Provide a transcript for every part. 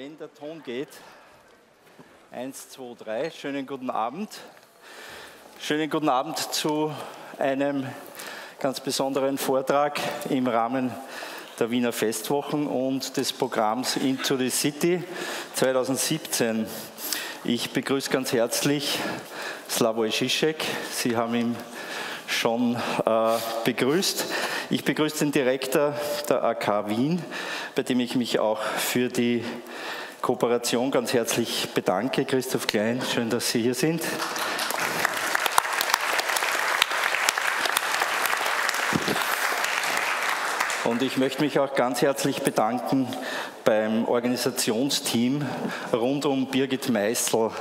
Wenn der Ton geht, 1, 2, 3, schönen guten Abend. Schönen guten Abend zu einem ganz besonderen Vortrag im Rahmen der Wiener Festwochen und des Programms Into the City 2017. Ich begrüße ganz herzlich Slavoj Žižek. Sie haben ihn schon begrüßt. Ich begrüße den Direktor der AK Wien, bei dem ich mich auch für die Kooperation ganz herzlich bedanke. Christoph Klein, schön, dass Sie hier sind. Und ich möchte mich auch ganz herzlich bedanken beim Organisationsteam rund um Birgit Meißel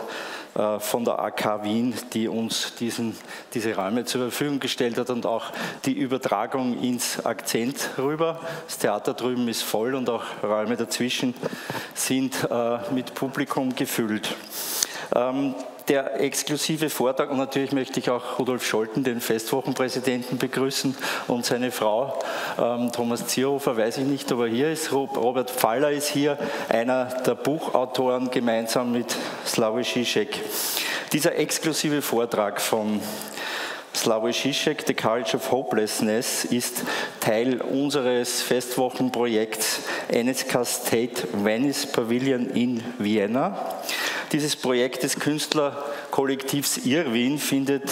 von der AK Wien, die uns diese Räume zur Verfügung gestellt hat und auch die Übertragung ins Akzent rüber. Das Theater drüben ist voll und auch Räume dazwischen sind mit Publikum gefüllt. Der exklusive Vortrag, und natürlich möchte ich auch Rudolf Scholten, den Festwochenpräsidenten, begrüßen und seine Frau. Thomas Zierhofer, weiß ich nicht, ob er hier ist. Robert Pfaller ist hier, einer der Buchautoren, gemeinsam mit Slavoj Žižek. Dieser exklusive Vortrag von Slavoj Žižek, The Courage of Hopelessness, ist Teil unseres Festwochenprojekts NSK State Venice Pavilion in Vienna. Dieses Projekt des Künstlerkollektivs Irwin findet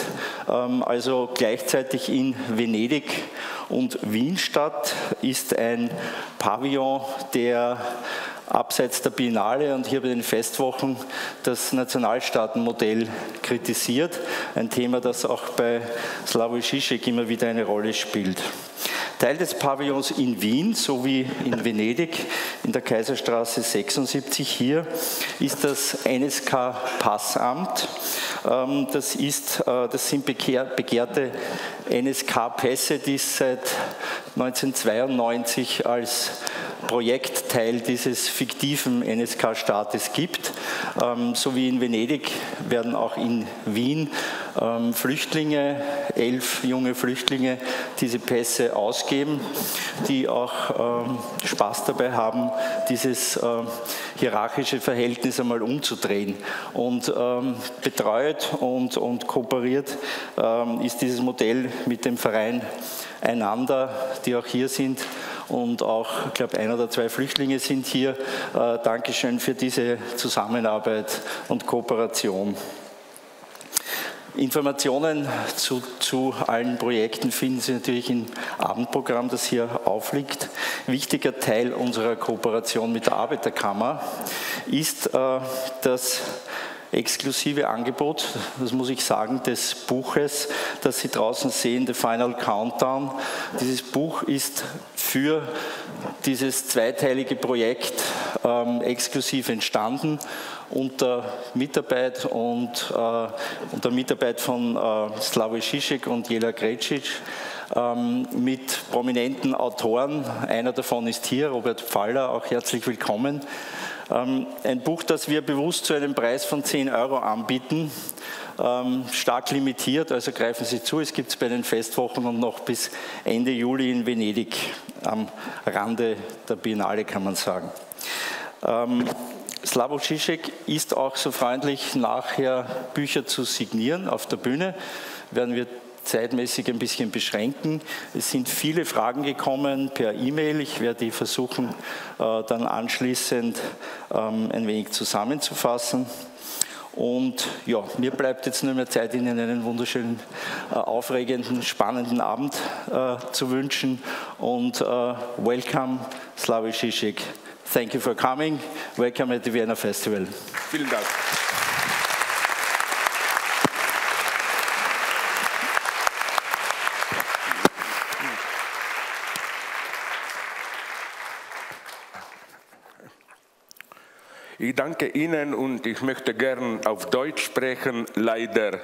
also gleichzeitig in Venedig und Wien statt, ist ein Pavillon, der abseits der Biennale und hier bei den Festwochen das Nationalstaatenmodell kritisiert. Ein Thema, das auch bei Slavoj Žižek immer wieder eine Rolle spielt. Teil des Pavillons in Wien sowie in Venedig in der Kaiserstraße 76 hier ist das NSK-Passamt. Das sind begehrte NSK-Pässe, die es seit 1992 als Projektteil dieses fiktiven NSK-Staates gibt. So wie in Venedig werden auch in Wien Flüchtlinge, 11 junge Flüchtlinge, diese Pässe ausgeben, die auch Spaß dabei haben, dieses hierarchische Verhältnis einmal umzudrehen. Und betreut und kooperiert ist dieses Modell mit dem Verein Einander, die auch hier sind. Und auch, ich glaube, 1 oder 2 Flüchtlinge sind hier. Dankeschön für diese Zusammenarbeit und Kooperation. Informationen zu allen Projekten finden Sie natürlich im Abendprogramm, das hier aufliegt. Wichtiger Teil unserer Kooperation mit der Arbeiterkammer ist das exklusive Angebot, das muss ich sagen, des Buches, das Sie draußen sehen, The Final Countdown. Dieses Buch ist für dieses zweiteilige Projekt exklusiv entstanden unter Mitarbeit von Slavoj Žižek und Jela Grecic mit prominenten Autoren. Einer davon ist hier, Robert Pfaller, auch herzlich willkommen. Ein Buch, das wir bewusst zu einem Preis von 10 € anbieten, stark limitiert, also greifen Sie zu, es gibt es bei den Festwochen und noch bis Ende Juli in Venedig, am Rande der Biennale kann man sagen. Slavoj Žižek ist auch so freundlich, nachher Bücher zu signieren auf der Bühne, werden wir zeitmäßig ein bisschen beschränken. Es sind viele Fragen gekommen per E-Mail. Ich werde die versuchen, dann anschließend ein wenig zusammenzufassen. Und ja, mir bleibt jetzt nur mehr Zeit, Ihnen einen wunderschönen, aufregenden, spannenden Abend zu wünschen. Und welcome, Slavoj Žižek. Thank you for coming. Welcome at the Vienna Festival. Vielen Dank. Ich danke Ihnen und ich möchte gern auf Deutsch sprechen. Leider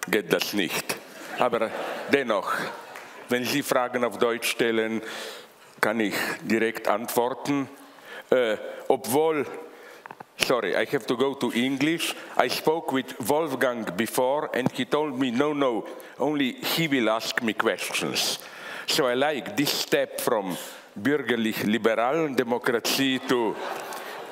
geht das nicht. Aber dennoch, wenn Sie Fragen auf Deutsch stellen, kann ich direkt antworten. Sorry, I have to go to English. I spoke with Wolfgang before and he told me, no, only he will ask me questions. So I like this step from bürgerlich-liberalen Demokratie to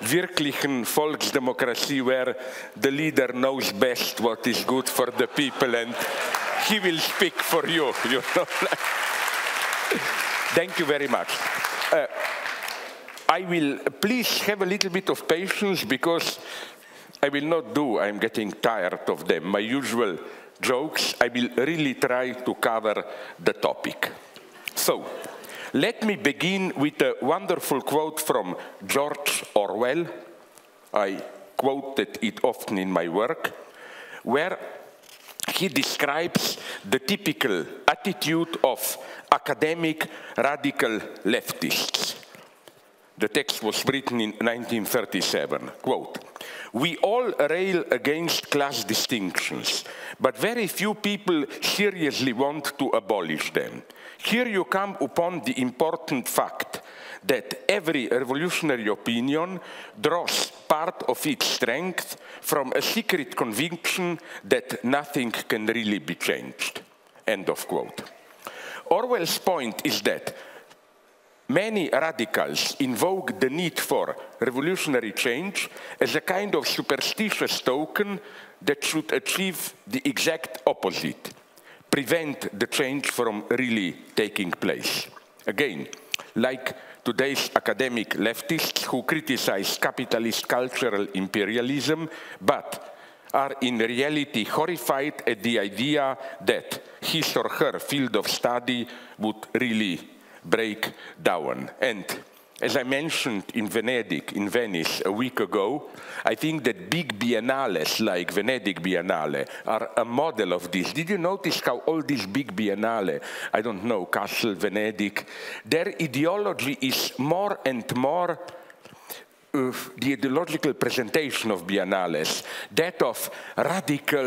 wirklichen Volksdemokratie, where the leader knows best what is good for the people and he will speak for you. You know? Thank you very much. I will please have a little bit of patience because I will not do, I'm getting tired of them, my usual jokes. I will really try to cover the topic. So, let me begin with a wonderful quote from George Orwell. I quoted it often in my work, where he describes the typical attitude of academic radical leftists. The text was written in 1937. Quote, "We all rail against class distinctions, but very few people seriously want to abolish them. Here you come upon the important fact that every revolutionary opinion draws part of its strength from a secret conviction that nothing can really be changed." End of quote. Orwell's point is that many radicals invoke the need for revolutionary change as a kind of superstitious token that should achieve the exact opposite, prevent the change from really taking place. Again, like today's academic leftists who criticize capitalist cultural imperialism, but are in reality horrified at the idea that his or her field of study would really break down. And as I mentioned in Venice a week ago, I think that big biennales like Venedig Biennale are a model of this. Did you notice how all these big biennale, I don't know, Kassel, Venedig, their ideology is more and more the ideological presentation of biennales, that of radical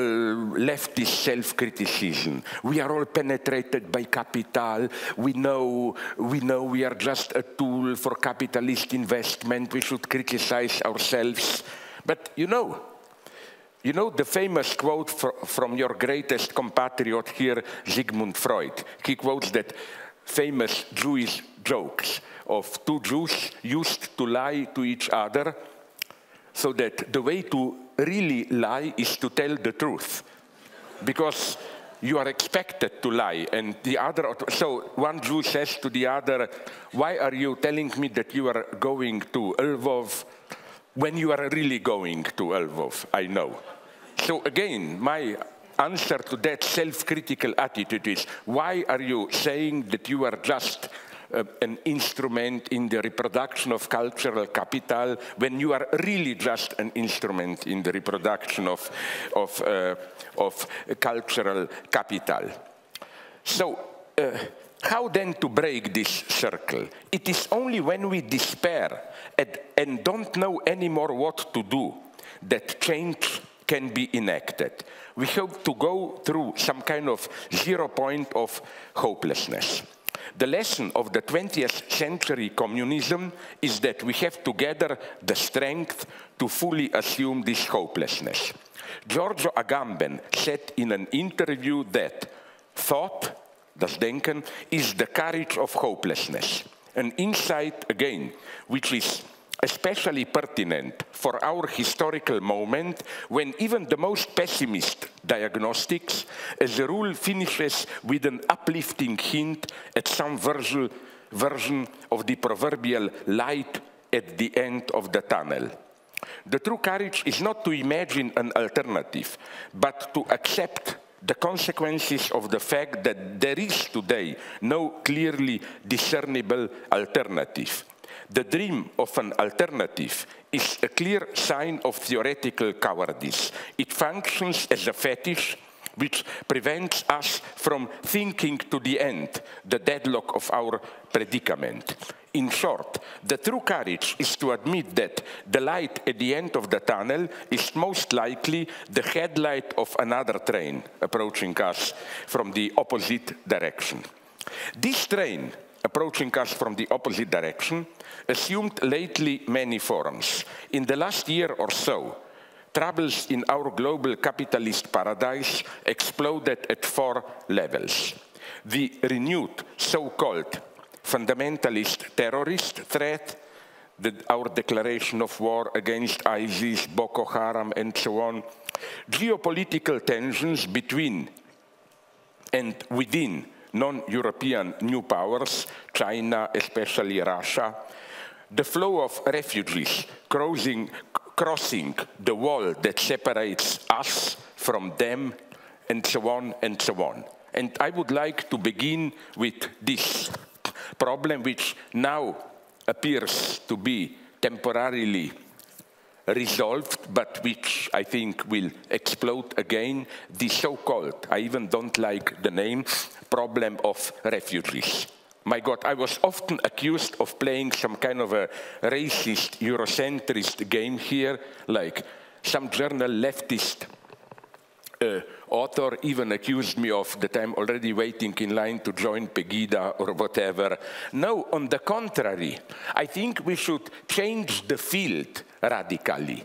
leftist self-criticism. We are all penetrated by capital. We know we are just a tool for capitalist investment. We should criticize ourselves. But you know the famous quote from your greatest compatriot here, Sigmund Freud. He quotes that famous Jewish jokes of two Jews used to lie to each other, so that the way to really lie is to tell the truth, because you are expected to lie. And the other, so one Jew says to the other, "Why are you telling me that you are going to Lvov when you are really going to Lvov? I know." So again, my answer to that self-critical attitude is, why are you saying that you are just an instrument in the reproduction of cultural capital when you are really just an instrument in the reproduction of cultural capital? So how then to break this circle? It is only when we despair and don't know anymore what to do that change can be enacted. We have to go through some kind of 0 point of hopelessness. The lesson of the 20th century communism is that we have to gather the strength to fully assume this hopelessness. Giorgio Agamben said in an interview that thought, das Denken, is the courage of hopelessness. An insight, again, which is especially pertinent for our historical moment when even the most pessimist diagnostics, as a rule, finishes with an uplifting hint at some version of the proverbial light at the end of the tunnel. The true courage is not to imagine an alternative, but to accept the consequences of the fact that there is today no clearly discernible alternative. The dream of an alternative is a clear sign of theoretical cowardice. It functions as a fetish which prevents us from thinking to the end, the deadlock of our predicament. In short, the true courage is to admit that the light at the end of the tunnel is most likely the headlight of another train approaching us from the opposite direction. This train, approaching us from the opposite direction, assumed lately many forms. In the last year or so, troubles in our global capitalist paradise exploded at 4 levels. The renewed so-called fundamentalist terrorist threat, our declaration of war against ISIS, Boko Haram, and so on. Geopolitical tensions between and within non-European new powers, China, especially Russia. The flow of refugees crossing the wall that separates us from them, and so on and so on. And I would like to begin with this problem, which now appears to be temporarily resolved, but which I think will explode again, the so-called, I even don't like the name, problem of refugees. My God, I was often accused of playing some kind of a racist, Eurocentrist game here, like some journal leftist author even accused me of that I'm already waiting in line to join Pegida or whatever. No, on the contrary, I think we should change the field radically.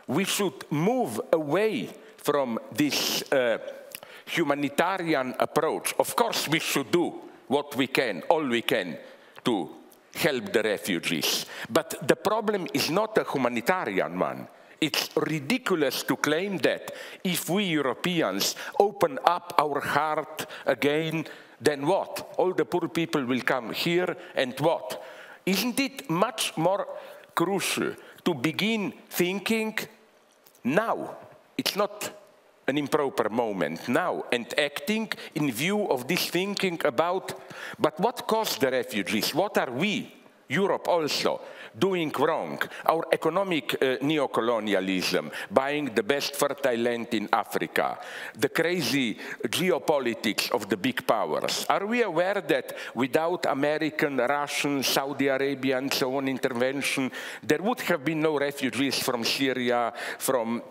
We should move away from this humanitarian approach. Of course, we should do what we can, all we can, to help the refugees. But the problem is not a humanitarian one. It's ridiculous to claim that if we Europeans open up our heart again, then what? All the poor people will come here, and what? Isn't it much more crucial to begin thinking now? It's not an improper moment now, and acting in view of this thinking about, but what caused the refugees? What are we, Europe also, doing wrong? Our economic neocolonialism, buying the best fertile land in Africa, the crazy geopolitics of the big powers. Are we aware that without American, Russian, Saudi Arabia, and so on intervention, there would have been no refugees from Syria, from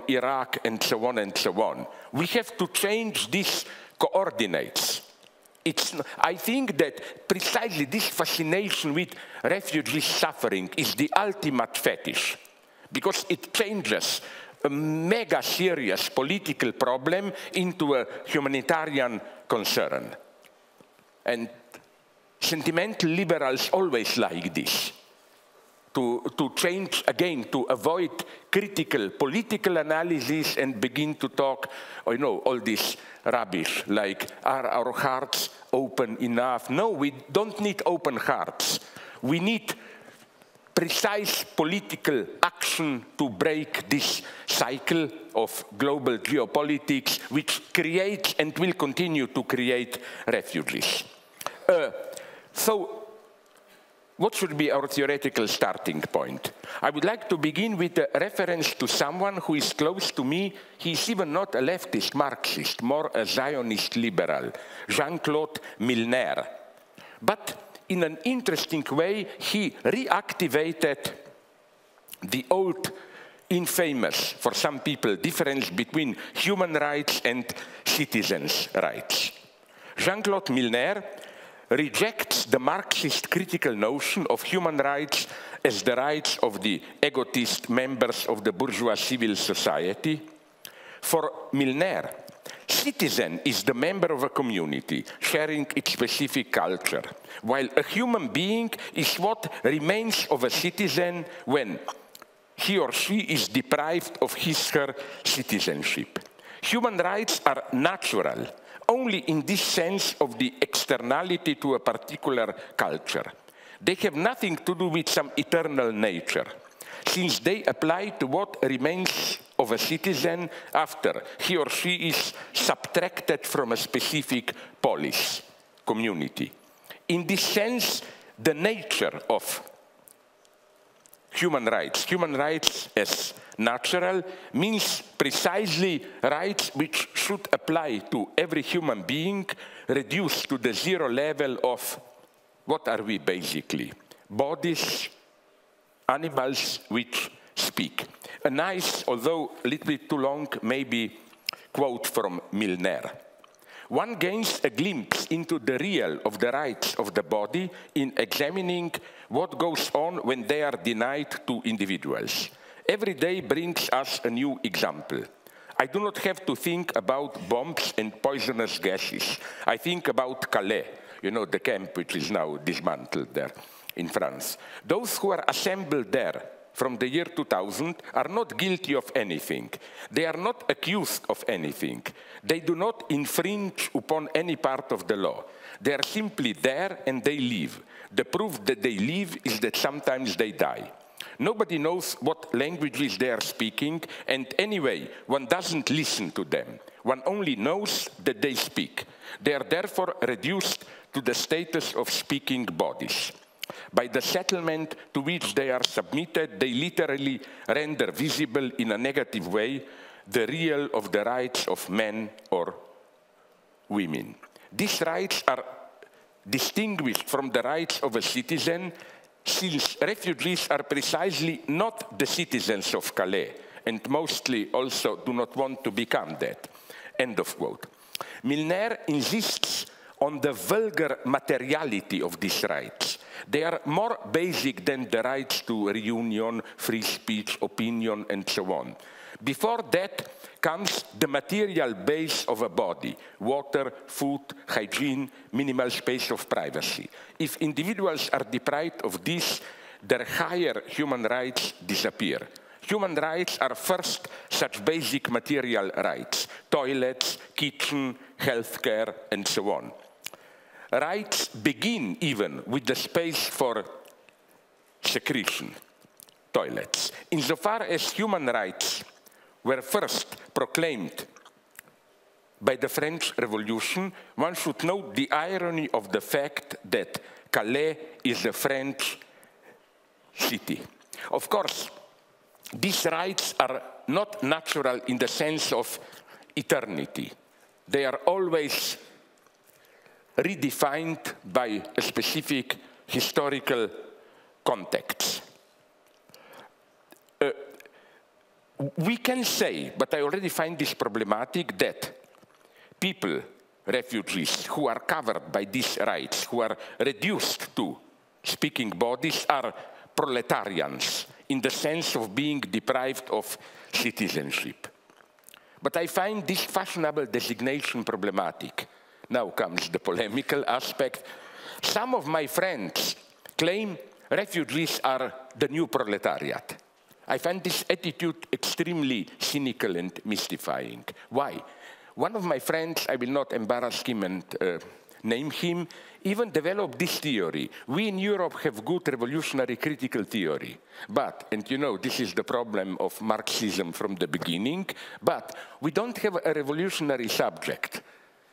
Iraq, and so on and so on? We have to change these coordinates. I think that precisely this fascination with refugee suffering is the ultimate fetish, because it changes a mega serious political problem into a humanitarian concern. And sentimental liberals always like this, to change again, to avoid critical political analysis and begin to talk, you know, all this rubbish, like, are our hearts open enough? No, we don't need open hearts. We need precise political action to break this cycle of global geopolitics, which creates and will continue to create refugees. So, what should be our theoretical starting point? I would like to begin with a reference to someone who is close to me. He's even not a leftist Marxist, more a Zionist liberal, Jean-Claude Milner. But in an interesting way, he reactivated the old, infamous, for some people, difference between human rights and citizens' rights. Jean-Claude Milner rejects the Marxist critical notion of human rights as the rights of the egotist members of the bourgeois civil society. For Milner, citizen is the member of a community sharing its specific culture, while a human being is what remains of a citizen when he or she is deprived of his/her citizenship. Human rights are natural only in this sense of the externality to a particular culture. They have nothing to do with some eternal nature, since they apply to what remains of a citizen after he or she is subtracted from a specific polis, community. In this sense, the nature of human rights as natural, means precisely rights which should apply to every human being, reduced to the zero level of, what are we basically? Bodies, animals which speak. A nice, although a little bit too long, maybe quote from Milner. One gains a glimpse into the real of the rights of the body in examining what goes on when they are denied to individuals. Every day brings us a new example. I do not have to think about bombs and poisonous gases. I think about Calais, you know, the camp which is now dismantled there. in France. Those who are assembled there from the year 2000 are not guilty of anything. They are not accused of anything. They do not infringe upon any part of the law. They are simply there and they live. The proof that they live is that sometimes they die. Nobody knows what languages they are speaking, and anyway, one doesn't listen to them. One only knows that they speak. They are therefore reduced to the status of speaking bodies. By the settlement to which they are submitted, they literally render visible in a negative way the real of the rights of men or women. These rights are distinguished from the rights of a citizen, since refugees are precisely not the citizens of Calais, and mostly also do not want to become that. End of quote. Milner insists on the vulgar materiality of these rights. They are more basic than the rights to reunion, free speech, opinion, and so on. Before that comes the material base of a body: water, food, hygiene, minimal space of privacy. If individuals are deprived of this, their higher human rights disappear. Human rights are first such basic material rights: toilets, kitchen, healthcare, and so on. Rights begin even with the space for secretion, toilets. Insofar as human rights were first proclaimed by the French Revolution, one should note the irony of the fact that Calais is a French city. Of course, these rights are not natural in the sense of eternity. They are always redefined by a specific historical context. We can say, but I already find this problematic, that people, refugees, who are covered by these rights, who are reduced to speaking bodies, are proletarians in the sense of being deprived of citizenship. But I find this fashionable designation problematic. Now comes the polemical aspect. Some of my friends claim refugees are the new proletariat. I find this attitude extremely cynical and mystifying. Why? One of my friends, I will not embarrass him and name him, even developed this theory. We in Europe have good revolutionary critical theory. But, and you know, this is the problem of Marxism from the beginning, but we don't have a revolutionary subject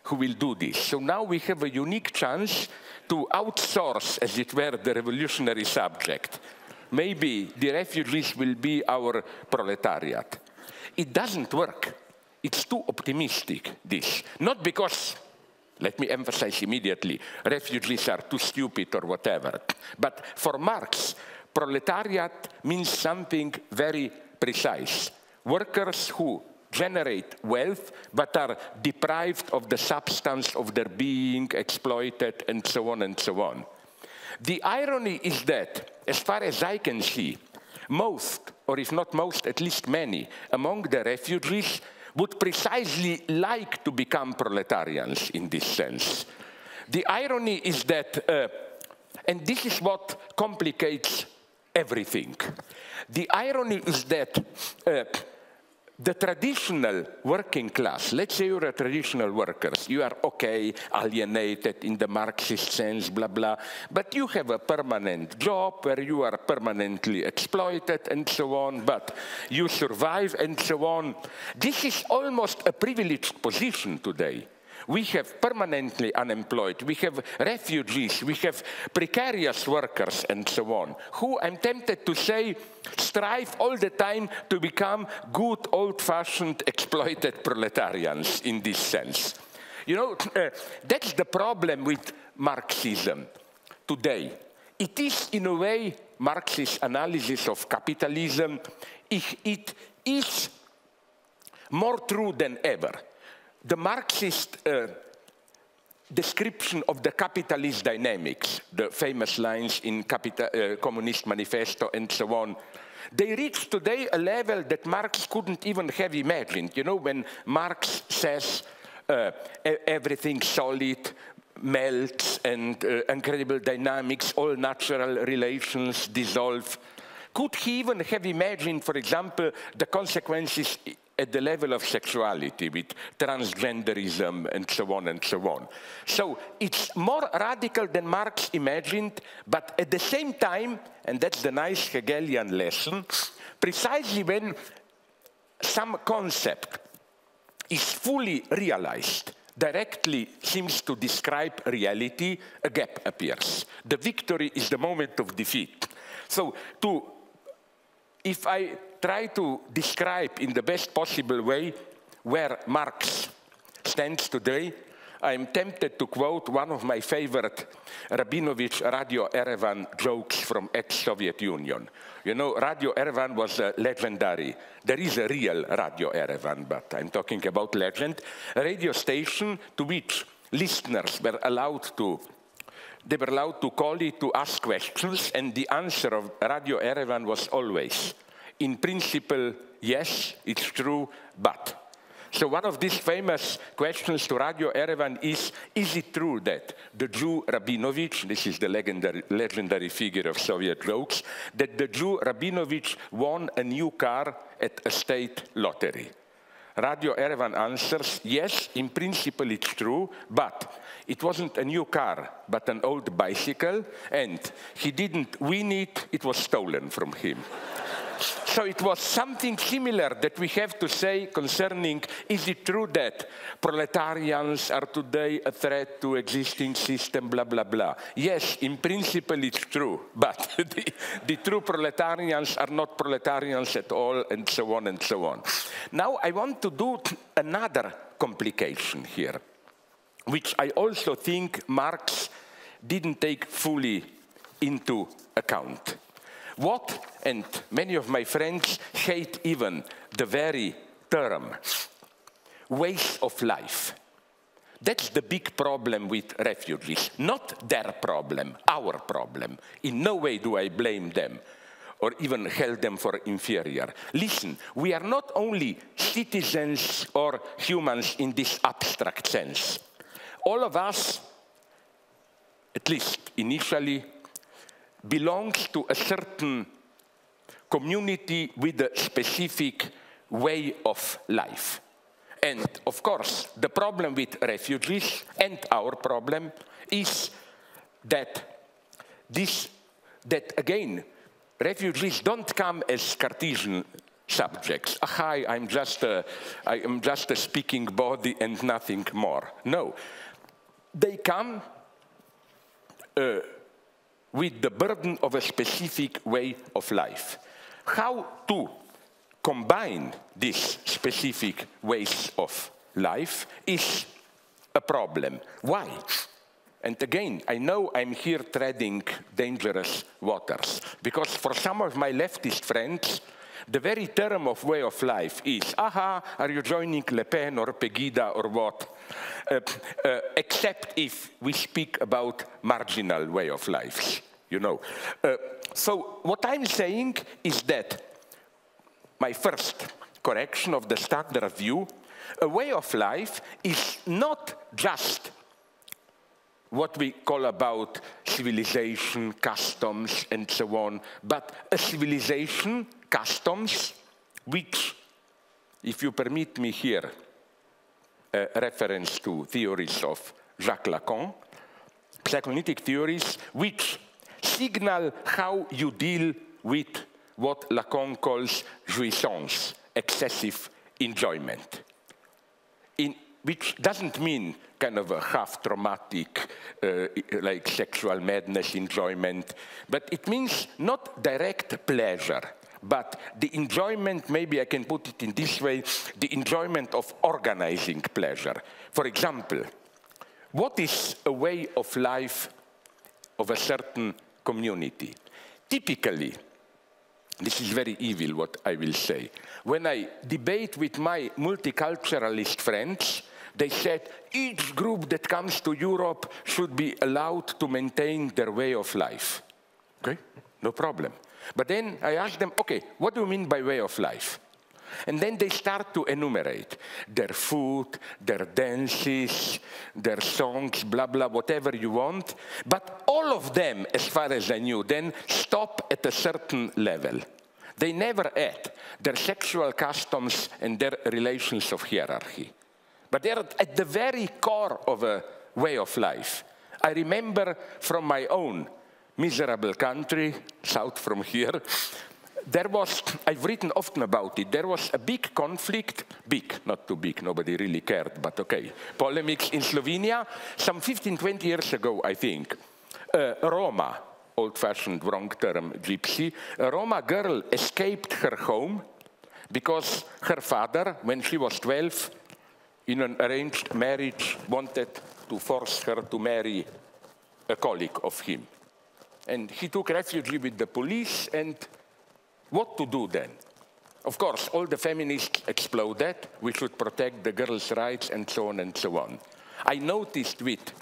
who will do this. So now we have a unique chance to outsource, as it were, the revolutionary subject. Maybe the refugees will be our proletariat. It doesn't work. It's too optimistic, this. Not because, let me emphasize immediately, refugees are too stupid or whatever. But for Marx, proletariat means something very precise. Workers who generate wealth but are deprived of the substance of their being, exploited, and so on and so on. The irony is that, as far as I can see, most, or if not most, at least many, among the refugees would precisely like to become proletarians in this sense. The irony is that, and this is what complicates everything, the irony is that the traditional working class, let's say you're a traditional worker, you are okay, alienated in the Marxist sense, blah, blah, but you have a permanent job where you are permanently exploited and so on, but you survive and so on. This is almost a privileged position today. We have permanently unemployed, we have refugees, we have precarious workers and so on, who, I'm tempted to say, strive all the time to become good, old-fashioned, exploited proletarians in this sense. You know, that's the problem with Marxism today. It is, in a way, Marxist analysis of capitalism, it is more true than ever. The Marxist description of the capitalist dynamics, the famous lines in Communist Manifesto and so on, they reach today a level that Marx couldn't even have imagined. You know, when Marx says everything solid, melts and incredible dynamics, all natural relations dissolve. Could he even have imagined, for example, the consequences at the level of sexuality with transgenderism and so on and so on? So it's more radical than Marx imagined, but at the same time, and that's the nice Hegelian lesson, precisely when some concept is fully realized, directly seems to describe reality, a gap appears. The victory is the moment of defeat. So if I try to describe in the best possible way where Marx stands today, I'm tempted to quote one of my favorite Rabinovich Radio Erevan jokes from ex-Soviet Union. You know, Radio Erevan was legendary. There is a real Radio Erevan, but I'm talking about legend. A radio station to which listeners were allowed to call it to ask questions, and the answer of Radio Erevan was always, in principle, yes, it's true, but. So one of these famous questions to Radio Erevan is it true that the Jew Rabinovich, this is the legendary figure of Soviet jokes, that the Jew Rabinovich won a new car at a state lottery? Radio Erevan answers, yes, in principle it's true, but it wasn't a new car, but an old bicycle, and he didn't win it, it was stolen from him. So it was something similar that we have to say concerning, is it true that proletarians are today a threat to existing system, blah, blah, blah. Yes, in principle it's true, but the true proletarians are not proletarians at all, and so on and so on. Now I want to do another complication here, which I also think Marx didn't take fully into account. What, and many of my friends hate even the very term, ways of life. That's the big problem with refugees. Not their problem, our problem. In no way do I blame them or even held them for inferior. Listen, we are not only citizens or humans in this abstract sense. All of us, at least initially, belongs to a certain community with a specific way of life. And of course, the problem with refugees and our problem is that again, refugees don't come as Cartesian subjects. Hi, I am just a speaking body and nothing more. No, they come with the burden of a specific way of life. How to combine these specific ways of life is a problem. Why? And again, I know I'm here treading dangerous waters, because for some of my leftist friends, the very term of way of life is, aha, are you joining Le Pen or Pegida or what? Except if we speak about marginal way of lives, you know. So what I'm saying is that my first correction of the standard view, a way of life is not just what we call about civilization, customs, and so on, but a civilization, customs, which, if you permit me here, a reference to theories of Jacques Lacan, psychoanalytic theories, which signal how you deal with what Lacan calls jouissance, excessive enjoyment, which doesn't mean kind of a half-traumatic, like sexual madness enjoyment, but it means not direct pleasure, but the enjoyment, maybe I can put it in this way, the enjoyment of organizing pleasure. For example, what is a way of life of a certain community? Typically, this is very evil what I will say, when I debate with my multiculturalist friends, they said each group that comes to Europe should be allowed to maintain their way of life. Okay, no problem. But then I asked them, okay, what do you mean by way of life? And then they start to enumerate their food, their dances, their songs, blah, blah, whatever you want. But all of them, as far as I knew, then stop at a certain level. They never add their sexual customs and their relations of hierarchy. But they're at the very core of a way of life. I remember from my own miserable country, south from here, there was, I've written often about it, there was a big conflict, big, not too big, nobody really cared, but okay, polemics in Slovenia, some 15, 20 years ago, I think. Roma, old-fashioned, wrong term, gypsy, a Roma girl escaped her home because her father, when she was 12, in an arranged marriage, wanted to force her to marry a colleague of him. And he took refuge with the police, and what to do then? Of course, all the feminists exploded. We should protect the girls' rights, and so on and so on. I noticed with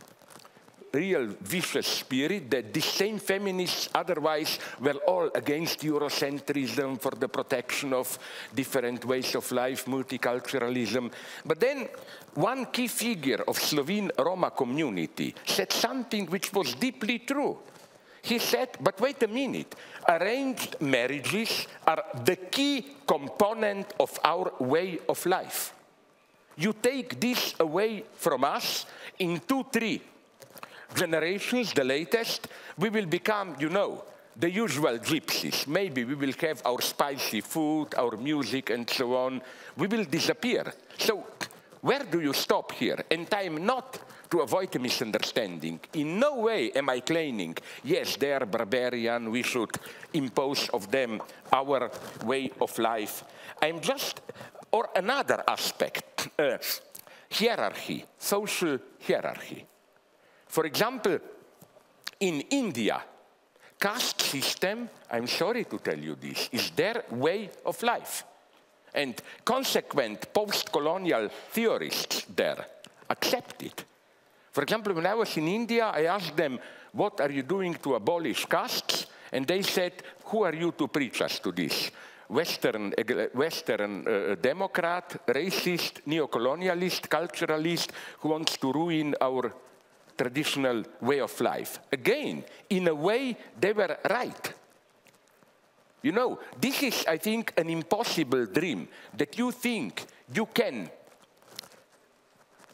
real vicious spirit that the same feminists otherwise were all against Eurocentrism, for the protection of different ways of life, multiculturalism. But then one key figure of Slovene Roma community said something which was deeply true. He said, but wait a minute, arranged marriages are the key component of our way of life. You take this away from us in 2-3 generations, the latest, we will become, you know, the usual gypsies. Maybe we will have our spicy food, our music, and so on. We will disappear. So where do you stop here? And I'm not, to avoid a misunderstanding, in no way am I claiming, yes, they are barbarian, we should impose of them our way of life. I'm just, or another aspect, hierarchy, social hierarchy. For example, in India, caste system, I'm sorry to tell you this, is their way of life. And consequent post-colonial theorists there accept it. For example, when I was in India, I asked them, what are you doing to abolish castes? And they said, who are you to preach us to this? Western Democrat, racist, neocolonialist, culturalist, who wants to ruin our traditional way of life. Again, in a way, they were right. You know, this is, I think, an impossible dream, that you think you can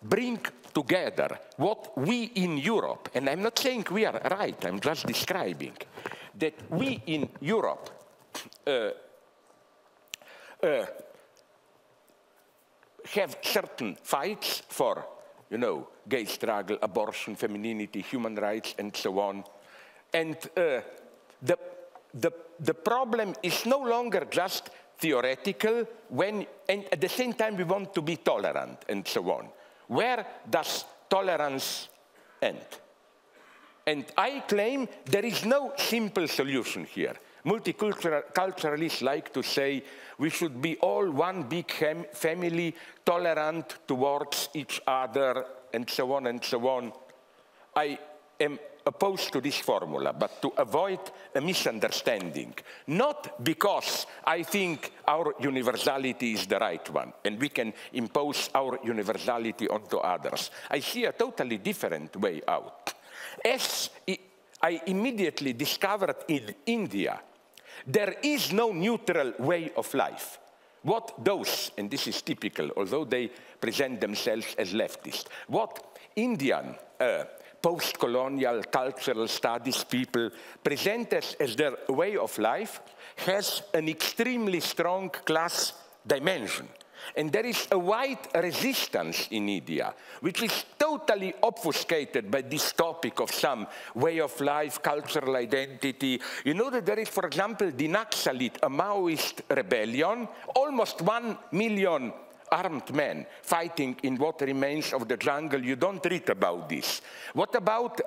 bring together what we in Europe, and I'm not saying we are right, I'm just describing, that we in Europe have certain fights for, you know, gay struggle, abortion, femininity, human rights, and so on. And the problem is no longer just theoretical, and at the same time we want to be tolerant, and so on. Where does tolerance end? And I claim there is no simple solution here. Multiculturalists like to say we should be all one big family, tolerant towards each other, and so on and so on. I am opposed to this formula, but to avoid a misunderstanding. Not because I think our universality is the right one, and we can impose our universality onto others. I see a totally different way out. As I immediately discovered in India, there is no neutral way of life. What those, and this is typical, although they present themselves as leftist, what Indian post-colonial cultural studies people present as their way of life has an extremely strong class dimension. And there is a wide resistance in India, which is totally obfuscated by this topic of some way of life, cultural identity. You know that there is, for example, the Naxalite, a Maoist rebellion, almost 1 million armed men fighting in what remains of the jungle. You don't read about this. What about,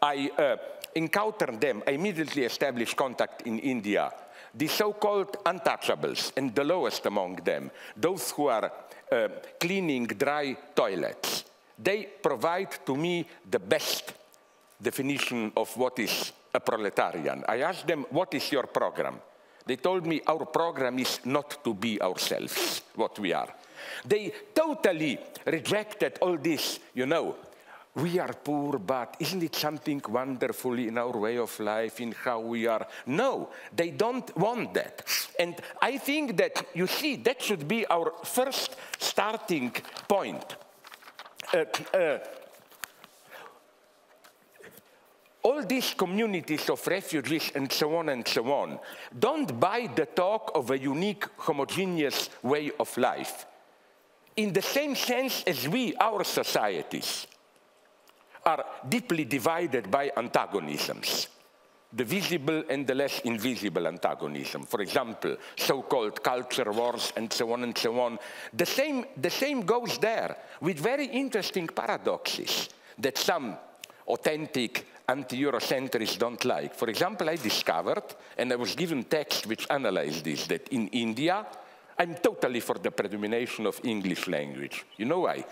I encountered them, I immediately established contact in India, the so-called untouchables, and the lowest among them, those who are cleaning dry toilets. They provide to me the best definition of what is a proletarian. I asked them, what is your program? They told me our program is not to be ourselves, what we are. They totally rejected all this, you know. We are poor, but isn't it something wonderful in our way of life, in how we are? No, they don't want that. And I think that, you see, that should be our first starting point. All these communities of refugees and so on, don't buy the talk of a unique, homogeneous way of life. In the same sense as our societies are deeply divided by antagonisms, the visible and the less invisible antagonism. For example, so-called culture wars and so on. The same goes there with very interesting paradoxes that some authentic anti-Eurocentrists don't like. For example, I discovered, and I was given text which analyzed this, that in India, I'm totally for the predomination of English language. You know why?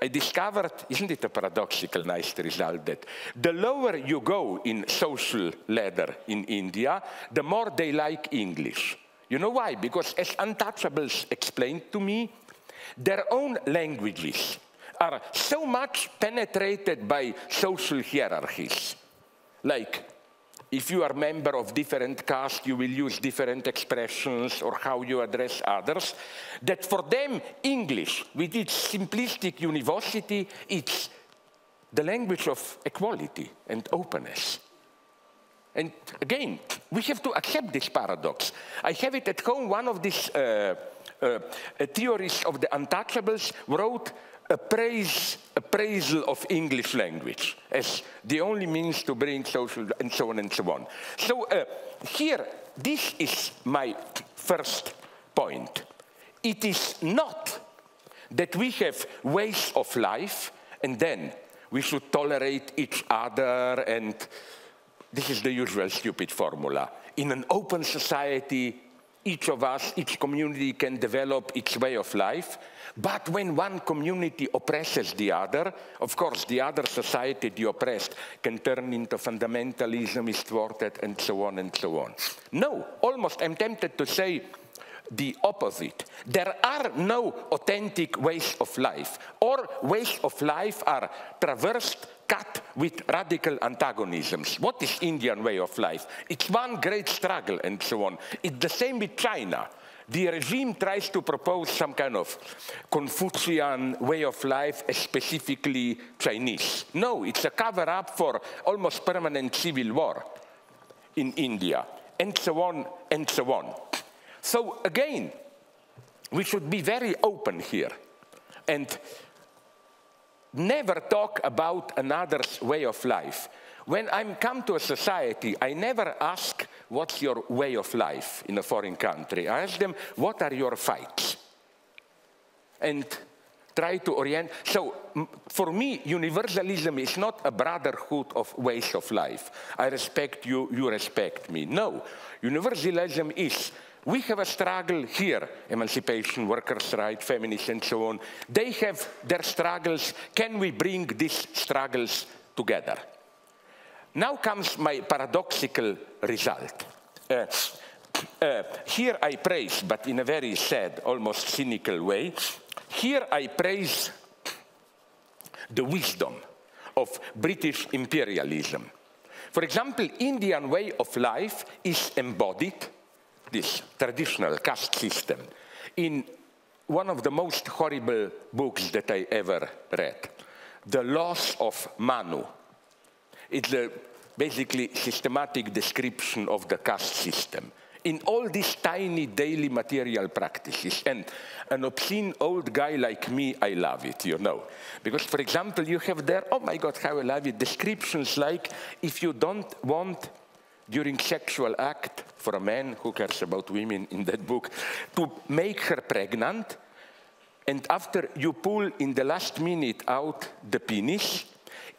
I discovered, isn't it a paradoxical nice result, that the lower you go in social ladder in India, the more they like English. You know why? Because as untouchables explained to me, their own languages are so much penetrated by social hierarchies. Like, if you are a member of different caste, you will use different expressions or how you address others, that for them, English, with its simplistic univocity, it's the language of equality and openness. And again, we have to accept this paradox. I have it at home. One of these theorists of the untouchables wrote appraisal of English language as the only means to bring social and so on. So here, this is my first point. It is not that we have ways of life and then we should tolerate each other, and this is the usual stupid formula. In an open society, each of us, each community can develop its way of life. But when one community oppresses the other, of course, the other society, the oppressed, can turn into fundamentalism, is thwarted, and so on. No, almost I'm tempted to say the opposite. There are no authentic ways of life. Or ways of life are traversed, cut with radical antagonisms. What is Indian way of life? It's one great struggle, and so on. It's the same with China. The regime tries to propose some kind of Confucian way of life, specifically Chinese. No, it's a cover-up for almost permanent civil war in India, and so on. So again, we should be very open here and never talk about another's way of life. When I come to a society, I never ask, what's your way of life in a foreign country? I ask them, what are your fights? And try to orient. So for me, universalism is not a brotherhood of ways of life. I respect you, you respect me. No, universalism is, we have a struggle here, emancipation, workers' rights, feminists, and so on. They have their struggles. Can we bring these struggles together? Now comes my paradoxical result. Here I praise, but in a very sad, almost cynical way, here I praise the wisdom of British imperialism. For example, Indian way of life is embodied, this traditional caste system, in one of the most horrible books that I ever read, The Laws of Manu. It's a basically systematic description of the caste system in all these tiny daily material practices. And an obscene old guy like me, I love it, you know. Because, for example, you have there, oh my God, how I love it, descriptions like, if you don't want, during sexual act, for a man who cares about women in that book, to make her pregnant, and after you pull in the last minute out the penis,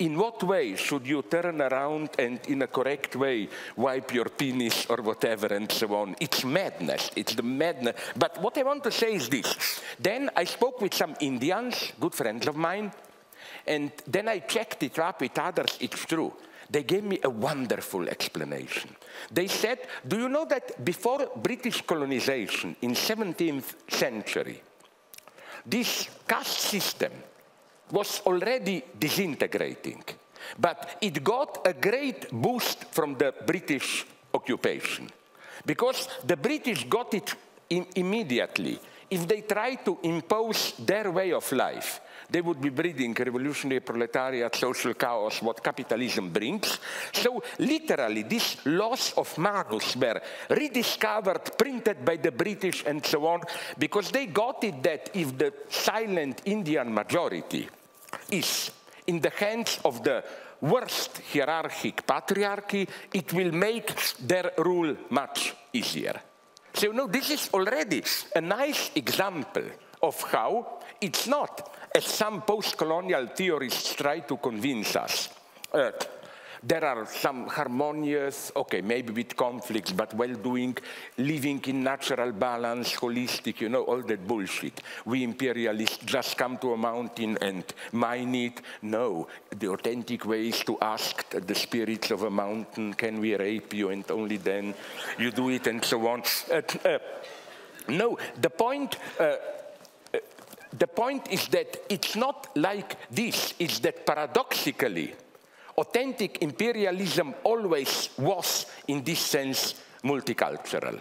in what way should you turn around and in a correct way wipe your penis or whatever and so on? It's madness. It's the madness. But what I want to say is this. Then I spoke with some Indians, good friends of mine, and then I checked it up with others. It's true. they gave me a wonderful explanation. They said, do you know that before British colonization in 17th century, this caste system was already disintegrating, but it got a great boost from the British occupation. Because the British got it immediately. If they tried to impose their way of life, they would be breeding revolutionary proletariat, social chaos, what capitalism brings. So literally, these laws of Magus were rediscovered, printed by the British and so on, because they got it that if the silent Indian majority is in the hands of the worst hierarchic patriarchy, it will make their rule much easier. So, you know, this is already a nice example of how it's not, as some post-colonial theorists try to convince us, there are some harmonious, okay, maybe with conflicts, but well-doing, living in natural balance, holistic, you know, all that bullshit. We imperialists just come to a mountain and mine it. No, the authentic way is to ask the spirits of a mountain, can we rape you? And only then you do it, and so on. No, the point is that it's not like this. It's that paradoxically, authentic imperialism always was, in this sense, multicultural.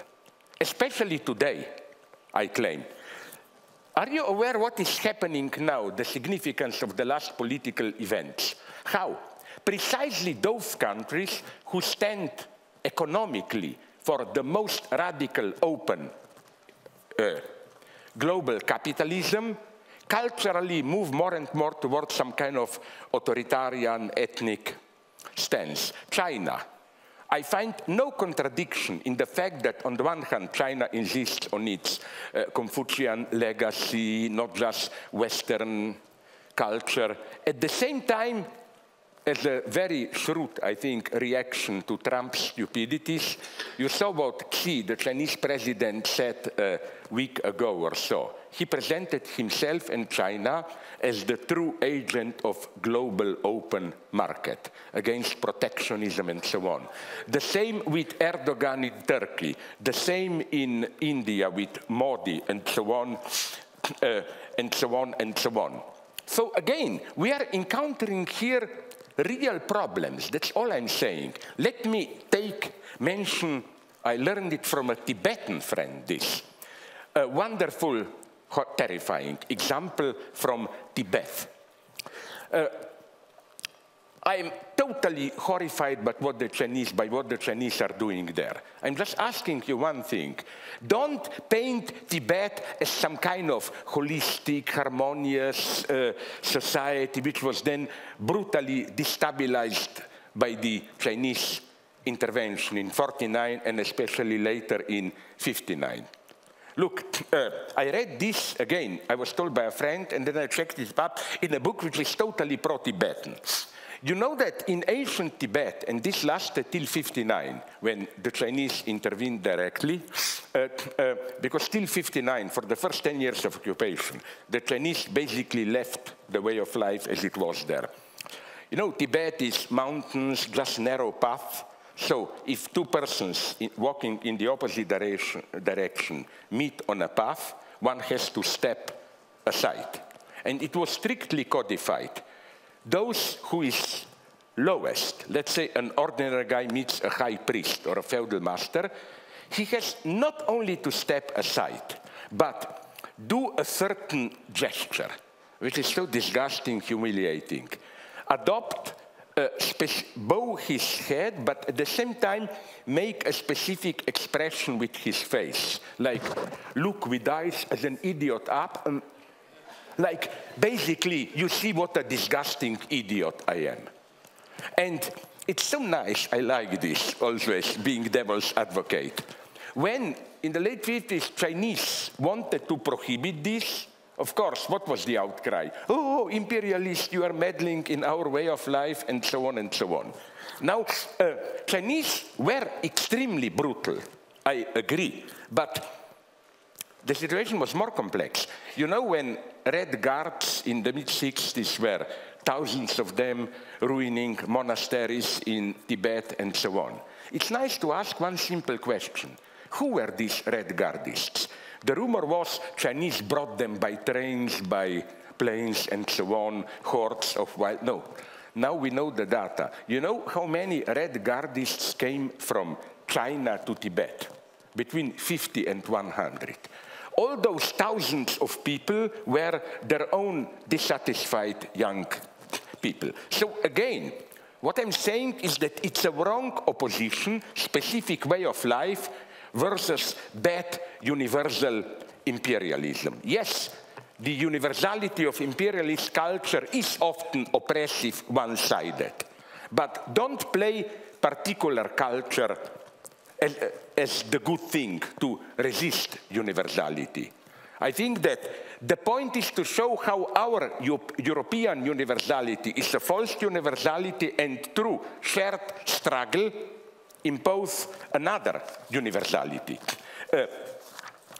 Especially today, I claim. Are you aware what is happening now, the significance of the last political events? How? Precisely those countries who stand economically for the most radical, open global capitalism, culturally move more and more towards some kind of authoritarian ethnic stance. China. I find no contradiction in the fact that on the one hand, China insists on its Confucian legacy, not just Western culture. At the same time, as a very shrewd, I think, reaction to Trump's stupidities, you saw what Xi, the Chinese president, said a week ago or so. He presented himself and China as the true agent of global open market against protectionism and so on. The same with Erdogan in Turkey, the same in India with Modi and so on, and so on, and so on. So again, we are encountering here real problems. That's all I'm saying. Let me mention, I learned it from a Tibetan friend, this. A wonderful, terrifying example from Tibet. I'm totally horrified by what the Chinese are doing there. I'm just asking you one thing. Don't paint Tibet as some kind of holistic, harmonious society which was then brutally destabilized by the Chinese intervention in 49 and especially later in 59. Look, I read this again. I was told by a friend, and then I checked it up in a book which is totally pro-Tibetan. You know that in ancient Tibet, and this lasted till 59, when the Chinese intervened directly, because till 59, for the first 10 years of occupation, the Chinese basically left the way of life as it was there. You know, Tibet is mountains, just narrow path. So if two persons walking in the opposite direction meet on a path, one has to step aside. And it was strictly codified. Those who is lowest, let's say an ordinary guy meets a high priest or a feudal master, he has not only to step aside, but do a certain gesture, which is so disgusting, humiliating. Adopt, bow his head, but at the same time make a specific expression with his face, like look with eyes as an idiot up, and like, basically, you see what a disgusting idiot I am. And it's so nice, I like this, always, being devil's advocate. When, in the late 50s, Chinese wanted to prohibit this, of course, what was the outcry? Oh, imperialists, you are meddling in our way of life, and so on and so on. Now, Chinese were extremely brutal, I agree, but the situation was more complex. You know, when Red Guards in the mid-60s were thousands of them ruining monasteries in Tibet and so on. It's nice to ask one simple question. Who were these red guardists? The rumor was Chinese brought them by trains, by planes, and so on, hordes of wild. No. Now we know the data. You know how many red guardists came from China to Tibet? Between 50 and 100. All those thousands of people were their own dissatisfied young people. So again, what I'm saying is that it's a wrong opposition, specific way of life, versus bad universal imperialism. Yes, the universality of imperialist culture is often oppressive, one-sided. But don't play particular culture as the good thing to resist universality. I think that the point is to show how our European universality is a false universality and through shared struggle impose another universality.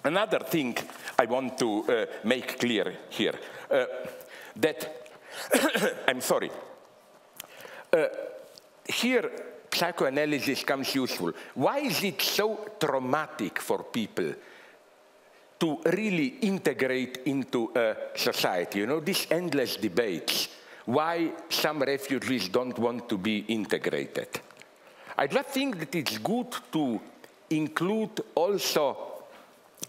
Another thing I want to make clear here, that, I'm sorry, here psychoanalysis comes useful. Why is it so traumatic for people to really integrate into a society? You know, these endless debates, why some refugees don't want to be integrated. I just think that it's good to include also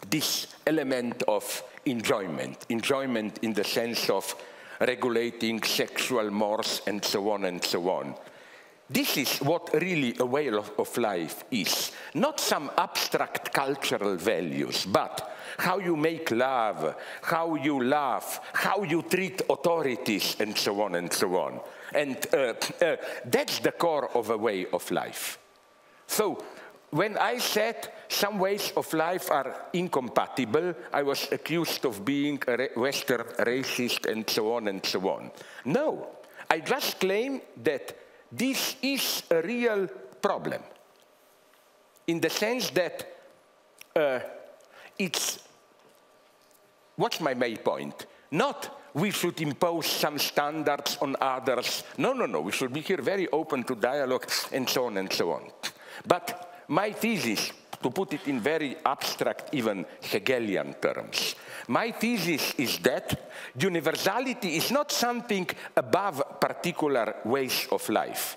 this element of enjoyment in the sense of regulating sexual mores and so on and so on. This is what really a way of life is. Not some abstract cultural values, but how you make love, how you laugh, how you treat authorities, and so on and so on. And that's the core of a way of life. So when I said some ways of life are incompatible, I was accused of being a Western racist and so on and so on. No, I just claim that this is a real problem, in the sense that what's my main point? Not we should impose some standards on others. No, no, no, we should be here very open to dialogue and so on and so on. But my thesis, to put it in very abstract, even Hegelian terms, my thesis is that universality is not something above particular ways of life,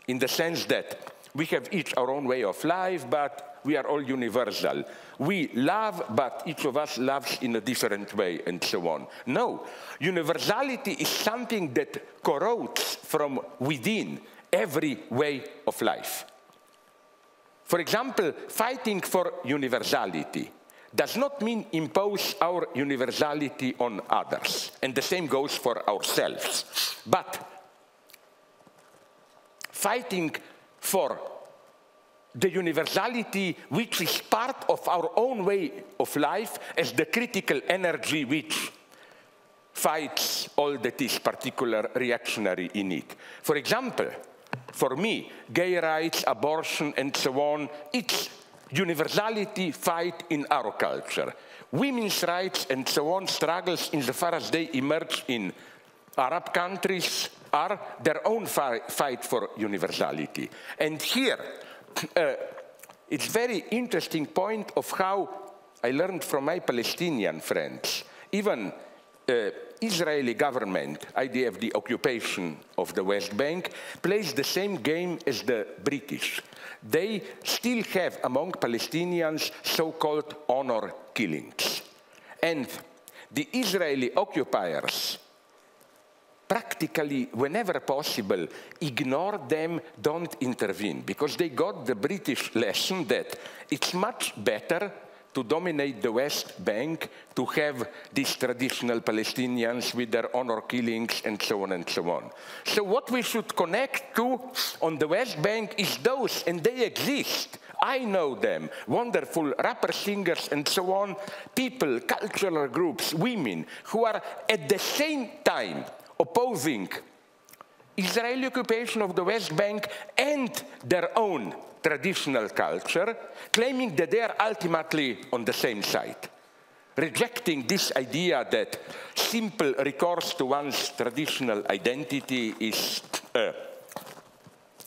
in the sense that we have each our own way of life, but we are all universal. We love, but each of us loves in a different way, and so on. No, universality is something that corrodes from within every way of life. For example, fighting for universality does not mean impose our universality on others, and the same goes for ourselves. But fighting for the universality which is part of our own way of life as the critical energy which fights all that is particular reactionary in it. For example, for me, gay rights, abortion, and so on, it's universality fight in our culture. Women's rights and so on, struggles insofar as they emerge in Arab countries, are their own fight for universality. And here, it's very interesting point of how I learned from my Palestinian friends. Even Israeli government, IDF, the occupation of the West Bank, plays the same game as the British. They still have among Palestinians so-called honor killings. And the Israeli occupiers practically, whenever possible, ignore them, don't intervene, because they got the British lesson that it's much better to dominate the West Bank, to have these traditional Palestinians with their honor killings and so on and so on. So what we should connect to on the West Bank is those, and they exist. I know them, wonderful rapper singers and so on, people, cultural groups, women, who are at the same time opposing Israeli occupation of the West Bank and their own traditional culture, claiming that they are ultimately on the same side. rejecting this idea that simple recourse to one's traditional identity is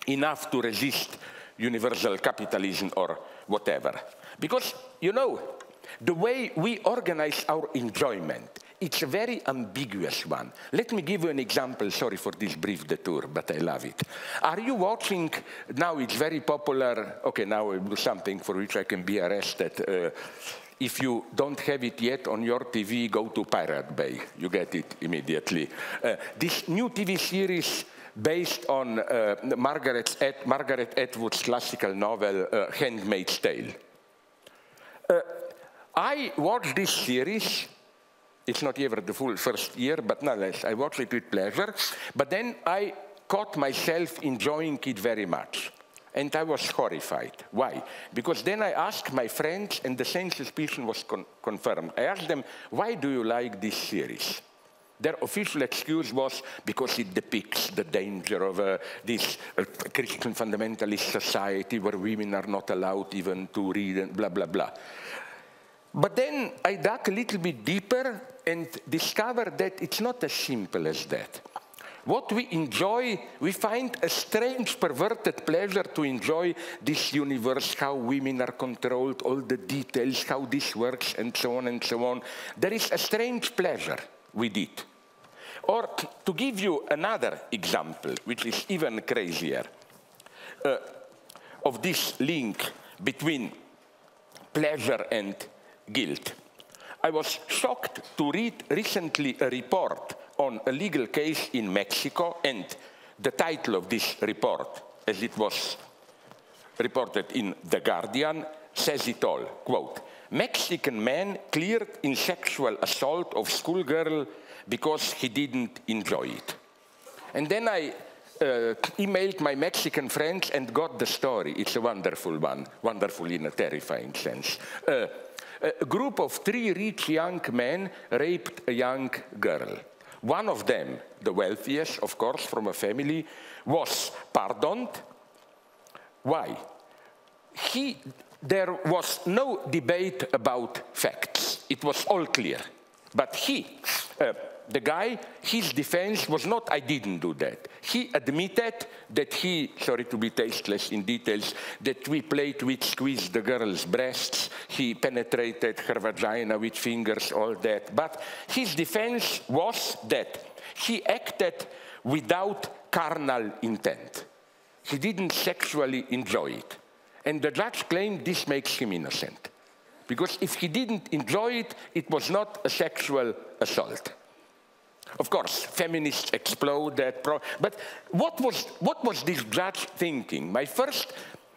enough to resist universal capitalism or whatever. Because, you know, the way we organize our enjoyment, it's a very ambiguous one. Let me give you an example. Sorry for this brief detour, but I love it. Are you watching, now it's very popular, okay, now I will do something for which I can be arrested. If you don't have it yet on your TV, go to Pirate Bay. You get it immediately. This new TV series based on Margaret Atwood's classical novel, Handmaid's Tale. I watched this series. It's not ever the full first year, but nonetheless, I watched it with pleasure. But then I caught myself enjoying it very much. And I was horrified. Why? Because then I asked my friends, and the same suspicion was confirmed. I asked them, why do you like this series? Their official excuse was because it depicts the danger of this Christian fundamentalist society where women are not allowed even to read and blah, blah, blah. But then I dug a little bit deeper and discovered that it's not as simple as that. What we enjoy, we find a strange, perverted pleasure to enjoy this universe, how women are controlled, all the details, how this works, and so on and so on. There is a strange pleasure with it. Or to give you another example, which is even crazier, of this link between pleasure and guilt. I was shocked to read recently a report on a legal case in Mexico, and the title of this report, as it was reported in The Guardian, says it all. Quote, Mexican man cleared in sexual assault of schoolgirl because he didn't enjoy it. And then I emailed my Mexican friends and got the story. It's a wonderful one, wonderful in a terrifying sense. A group of 3 rich young men raped a young girl. One of them, the wealthiest, of course, from a family, was pardoned. Why? There was no debate about facts. It was all clear. But the guy, his defense was not, I didn't do that. He admitted that he, sorry to be tasteless in details, that we played with squeeze the girl's breasts, he penetrated her vagina with fingers, all that. But his defense was that he acted without carnal intent. He didn't sexually enjoy it. And the judge claimed this makes him innocent. Because if he didn't enjoy it, it was not a sexual assault. Of course, feminists explode that. But what was this judge thinking? My first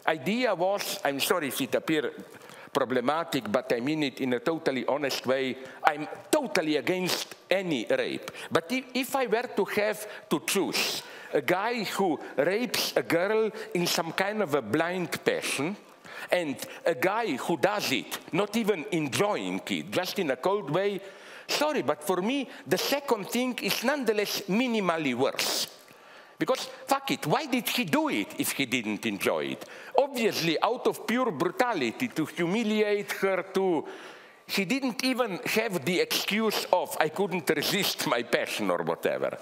idea was, I'm sorry if it appears problematic, but I mean it in a totally honest way, I'm totally against any rape. But if I were to have to choose a guy who rapes a girl in some kind of a blind passion, and a guy who does it, not even enjoying it, just in a cold way, sorry, but for me, the second thing is nonetheless minimally worse. Because, fuck it, why did he do it if he didn't enjoy it? Obviously, out of pure brutality, to humiliate her, he didn't even have the excuse of, I couldn't resist my passion or whatever.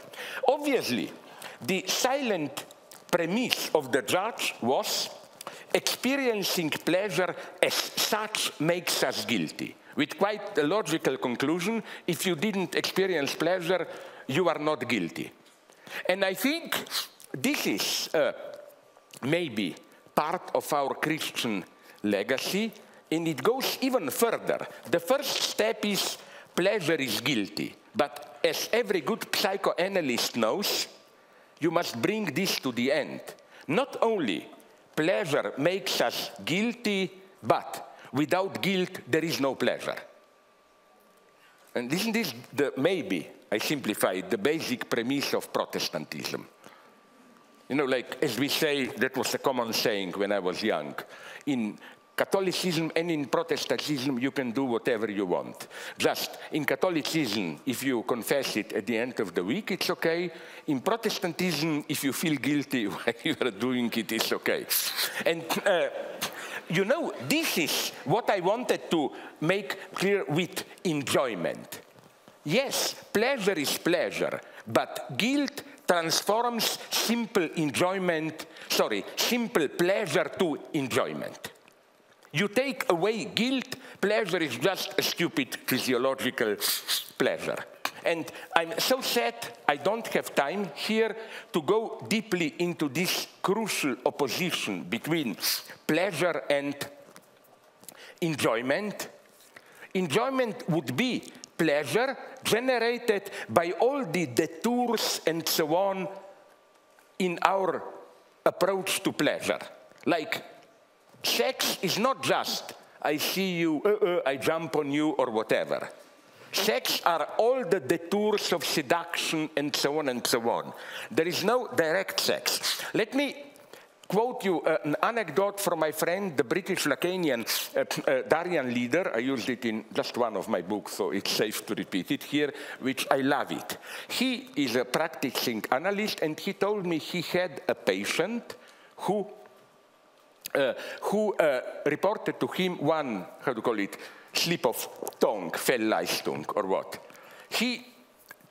Obviously, the silent premise of the judge was, experiencing pleasure as such makes us guilty. With quite a logical conclusion, if you didn't experience pleasure, you are not guilty. And I think this is maybe part of our Christian legacy, and it goes even further. The first step is pleasure is guilty. But as every good psychoanalyst knows, you must bring this to the end. Not only pleasure makes us guilty, but without guilt, there is no pleasure. And isn't this maybe, I simplified, the basic premise of Protestantism? You know, like, as we say, that was a common saying when I was young. In Catholicism and in Protestantism, you can do whatever you want. Just in Catholicism, if you confess it at the end of the week, it's okay. In Protestantism, if you feel guilty while you are doing it, it's okay. And you know, this is what I wanted to make clear with enjoyment. Yes, pleasure is pleasure, but guilt transforms simple pleasure to enjoyment. You take away guilt, pleasure is just a stupid physiological pleasure. And I'm so sad I don't have time here to go deeply into this crucial opposition between pleasure and enjoyment. Enjoyment would be pleasure generated by all the detours and so on in our approach to pleasure. Like, sex is not just, I see you, I jump on you, or whatever. Sex are all the detours of seduction and so on and so on. There is no direct sex. Let me quote you an anecdote from my friend, the British Lacanian Daryan leader. I used it in just one of my books, so it's safe to repeat it here, which I love it. He is a practicing analyst, and he told me he had a patient who reported to him one, how to call it, slip of tongue, Fehlleistung, or what. He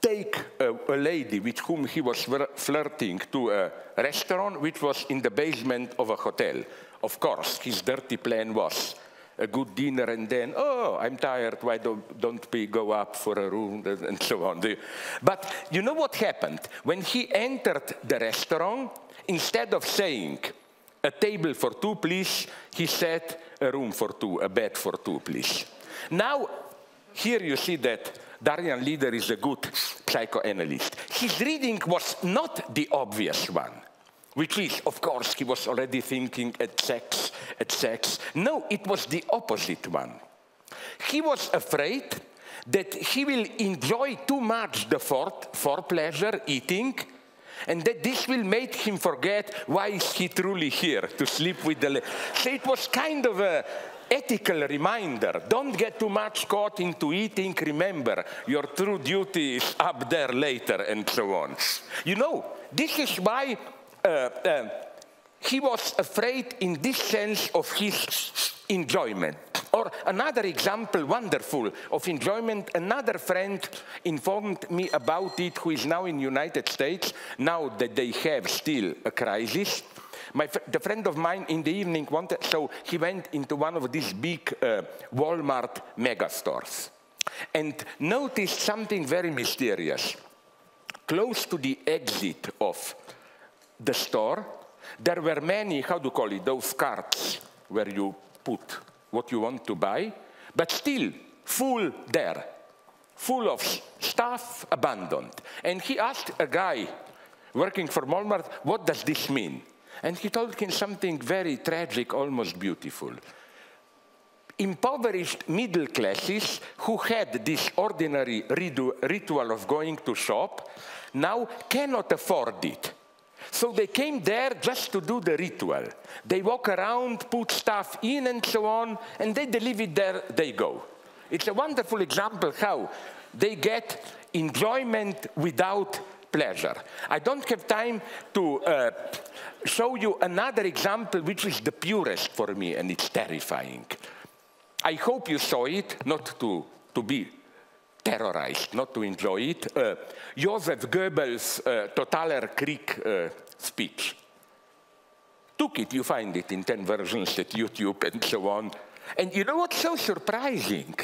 take a lady with whom he was flirting to a restaurant which was in the basement of a hotel. Of course, his dirty plan was a good dinner and then, oh, I'm tired, why don't we go up for a room, and so on. But you know what happened? When he entered the restaurant, instead of saying, a table for two, please, he said, a room for two, a bed for two, please. Now, here you see that Daryan leader is a good psychoanalyst. His reading was not the obvious one, which is, of course, he was already thinking at sex. No, it was the opposite one. He was afraid that he will enjoy too much the for pleasure, eating, and that this will make him forget why is he truly here, to sleep with the... So it was kind of a ethical reminder. Don't get too much caught into eating. Remember, your true duty is up there later, and so on. You know, this is why he was afraid in this sense of his enjoyment. Or another example, wonderful, of enjoyment, another friend informed me about it, who is now in the United States, now that they have still a crisis. The friend of mine in the evening wanted, so he went into one of these big Walmart megastores and noticed something very mysterious. Close to the exit of the store, there were many, how do you call it, those carts where you put what you want to buy, but still full there, full of stuff abandoned. And he asked a guy working for Walmart, what does this mean? And he told him something very tragic, almost beautiful. Impoverished middle classes who had this ordinary ritual of going to shop now cannot afford it. So they came there just to do the ritual. They walk around, put stuff in and so on, and they leave it there, they go. It's a wonderful example how they get enjoyment without pleasure. I don't have time to show you another example which is the purest for me, and it's terrifying. I hope you saw it, not to be terrorized, not to enjoy it. Joseph Goebbels' Totaler Krieg speech. Took it, you find it in 10 versions at YouTube and so on. And you know what's so surprising?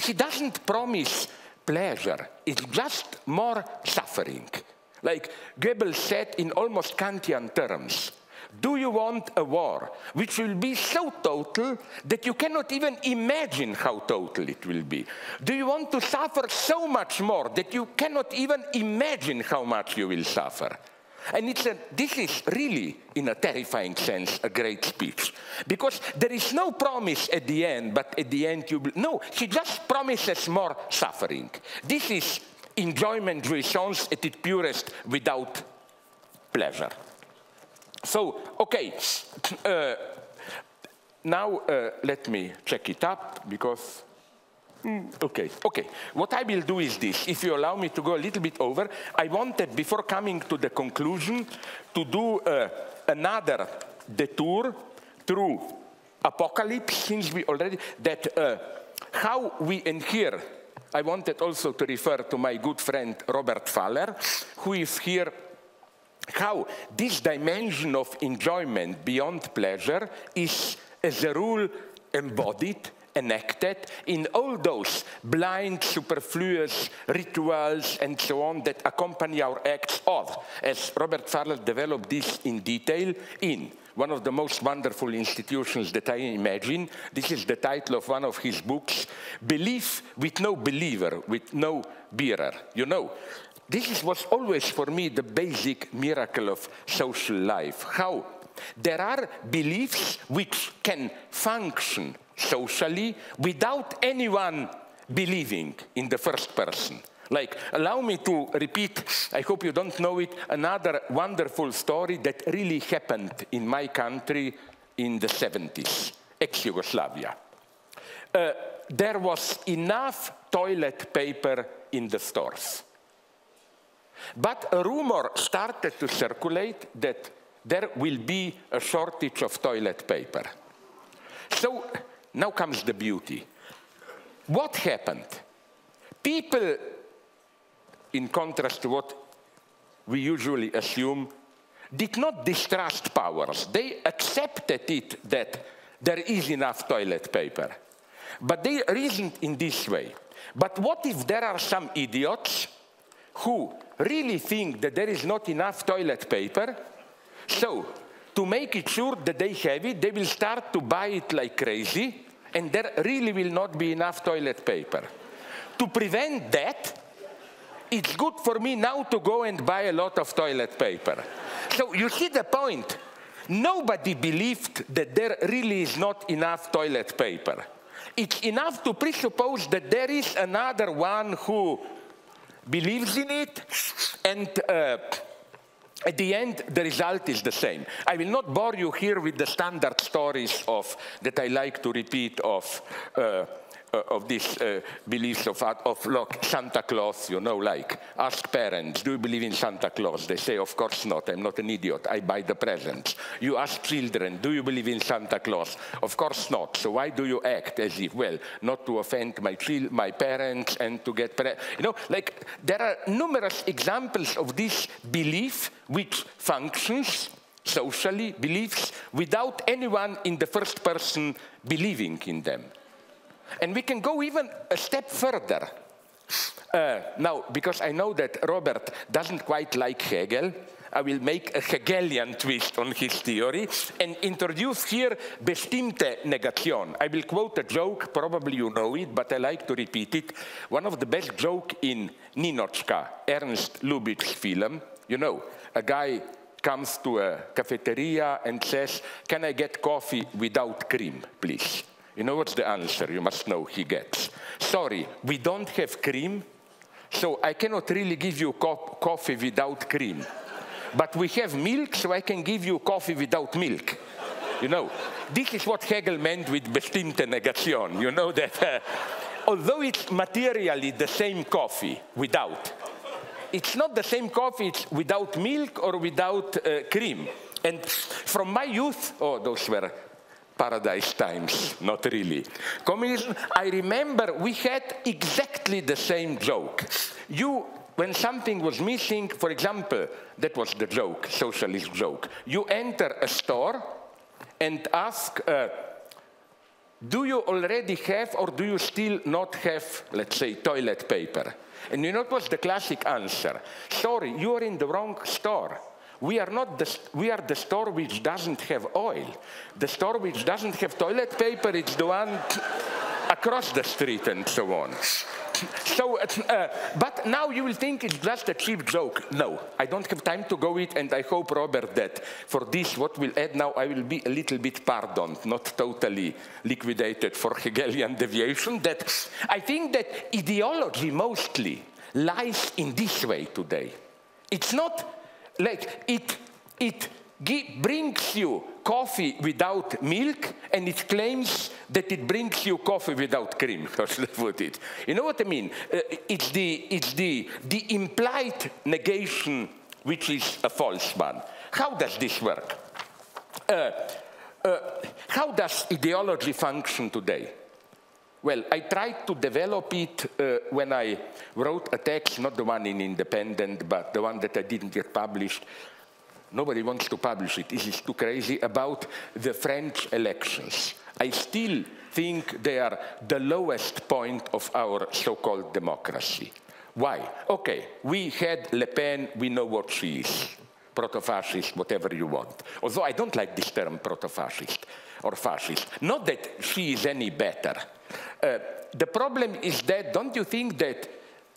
He doesn't promise pleasure, it's just more suffering. Like Goebbels said in almost Kantian terms, do you want a war which will be so total that you cannot even imagine how total it will be? Do you want to suffer so much more that you cannot even imagine how much you will suffer? And this is really, in a terrifying sense, a great speech. Because there is no promise at the end, but at the end you will... No, he just promises more suffering. This is enjoyment jouissance at its purest without pleasure. So, okay, now let me check it up, because, okay. What I will do is this. If you allow me to go a little bit over, I wanted, before coming to the conclusion, to do another detour through apocalypse, since we already, that how we, and here I wanted also to refer to my good friend Robert Faller, who is here, how this dimension of enjoyment beyond pleasure is, as a rule, embodied, enacted in all those blind, superfluous rituals and so on that accompany our acts of, as Robert Faller developed this in detail in one of the most wonderful institutions that I imagine. This is the title of one of his books, Belief with No Believer, with No Bearer. You know, this was always for me the basic miracle of social life. How there are beliefs which can function socially without anyone believing in the first person. Like, allow me to repeat, I hope you don't know it, another wonderful story that really happened in my country in the 70s, ex-Yugoslavia. There was enough toilet paper in the stores. But a rumor started to circulate that there will be a shortage of toilet paper. So now comes the beauty. What happened? People, in contrast to what we usually assume, did not distrust powers. They accepted it that there is enough toilet paper. But they reasoned in this way. But what if there are some idiots who really think that there is not enough toilet paper? So, to make it sure that they have it, they will start to buy it like crazy, and there really will not be enough toilet paper. To prevent that, it's good for me now to go and buy a lot of toilet paper. So you see the point. Nobody believed that there really is not enough toilet paper. It's enough to presuppose that there is another one who believes in it, and at the end, the result is the same. I will not bore you here with the standard stories that I like to repeat of these beliefs of Santa Claus, you know, like ask parents, do you believe in Santa Claus? They say, of course not, I'm not an idiot, I buy the presents. You ask children, do you believe in Santa Claus? Of course not, so why do you act as if, well, not to offend my parents and to get, you know, like there are numerous examples of this belief which functions socially, beliefs, without anyone in the first person believing in them. And we can go even a step further. Now, because I know that Robert doesn't quite like Hegel, I will make a Hegelian twist on his theory and introduce here bestimmte Negation. I will quote a joke, probably you know it, but I like to repeat it. One of the best jokes in Ninochka, Ernst Lubitsch's film, you know, a guy comes to a cafeteria and says, can I get coffee without cream, please? You know what's the answer? You must know he gets. Sorry, we don't have cream, so I cannot really give you coffee without cream. But we have milk, so I can give you coffee without milk. You know, this is what Hegel meant with bestimmte Negation. You know that although it's materially the same coffee without, it's not the same coffee, it's without milk or without cream. And from my youth, oh, those were paradise times, not really. Communism, I remember we had exactly the same joke. When something was missing, for example, that was the joke, socialist joke. You enter a store and ask, do you already have or do you still not have, let's say, toilet paper? And you know what was the classic answer? Sorry, you are in the wrong store. We are the store which doesn't have oil. The store which doesn't have toilet paper, it's the one across the street and so on. So, but now you will think it's just a cheap joke. No, I don't have time to go it, and I hope, Robert, that for this, what we'll add now, I will be a little bit pardoned, not totally liquidated for Hegelian deviation. That I think that ideology mostly lies in this way today. It's not like it brings you coffee without milk, and it claims that it brings you coffee without cream. You know what I mean? It's the implied negation which is a false one. How does this work? How does ideology function today? Well, I tried to develop it when I wrote a text, not the one in Independent, but the one that I didn't get published. Nobody wants to publish it. This is too crazy, about the French elections. I still think they are the lowest point of our so-called democracy. Why? Okay, we had Le Pen, we know what she is. Proto-fascist, whatever you want. Although I don't like this term proto-fascist or fascist. Not that she is any better. The problem is that, don't you think that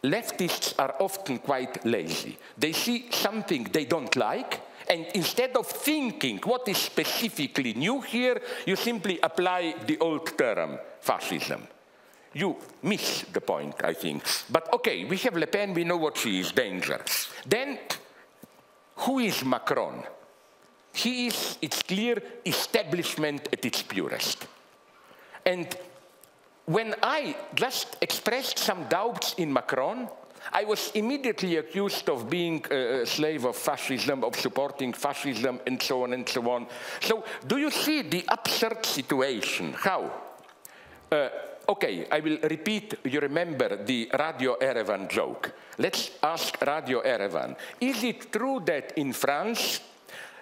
leftists are often quite lazy? They see something they don't like, and instead of thinking what is specifically new here, you simply apply the old term, fascism. You miss the point, I think. But okay, we have Le Pen, we know what she is, danger. Then, who is Macron? He is, it's clear, establishment at its purest. And when I just expressed some doubts in Macron, I was immediately accused of being a slave of fascism, of supporting fascism, and so on and so on. So do you see the absurd situation? How? Okay, I will repeat, you remember the Radio Erevan joke. Let's ask Radio Erevan. Is it true that in France,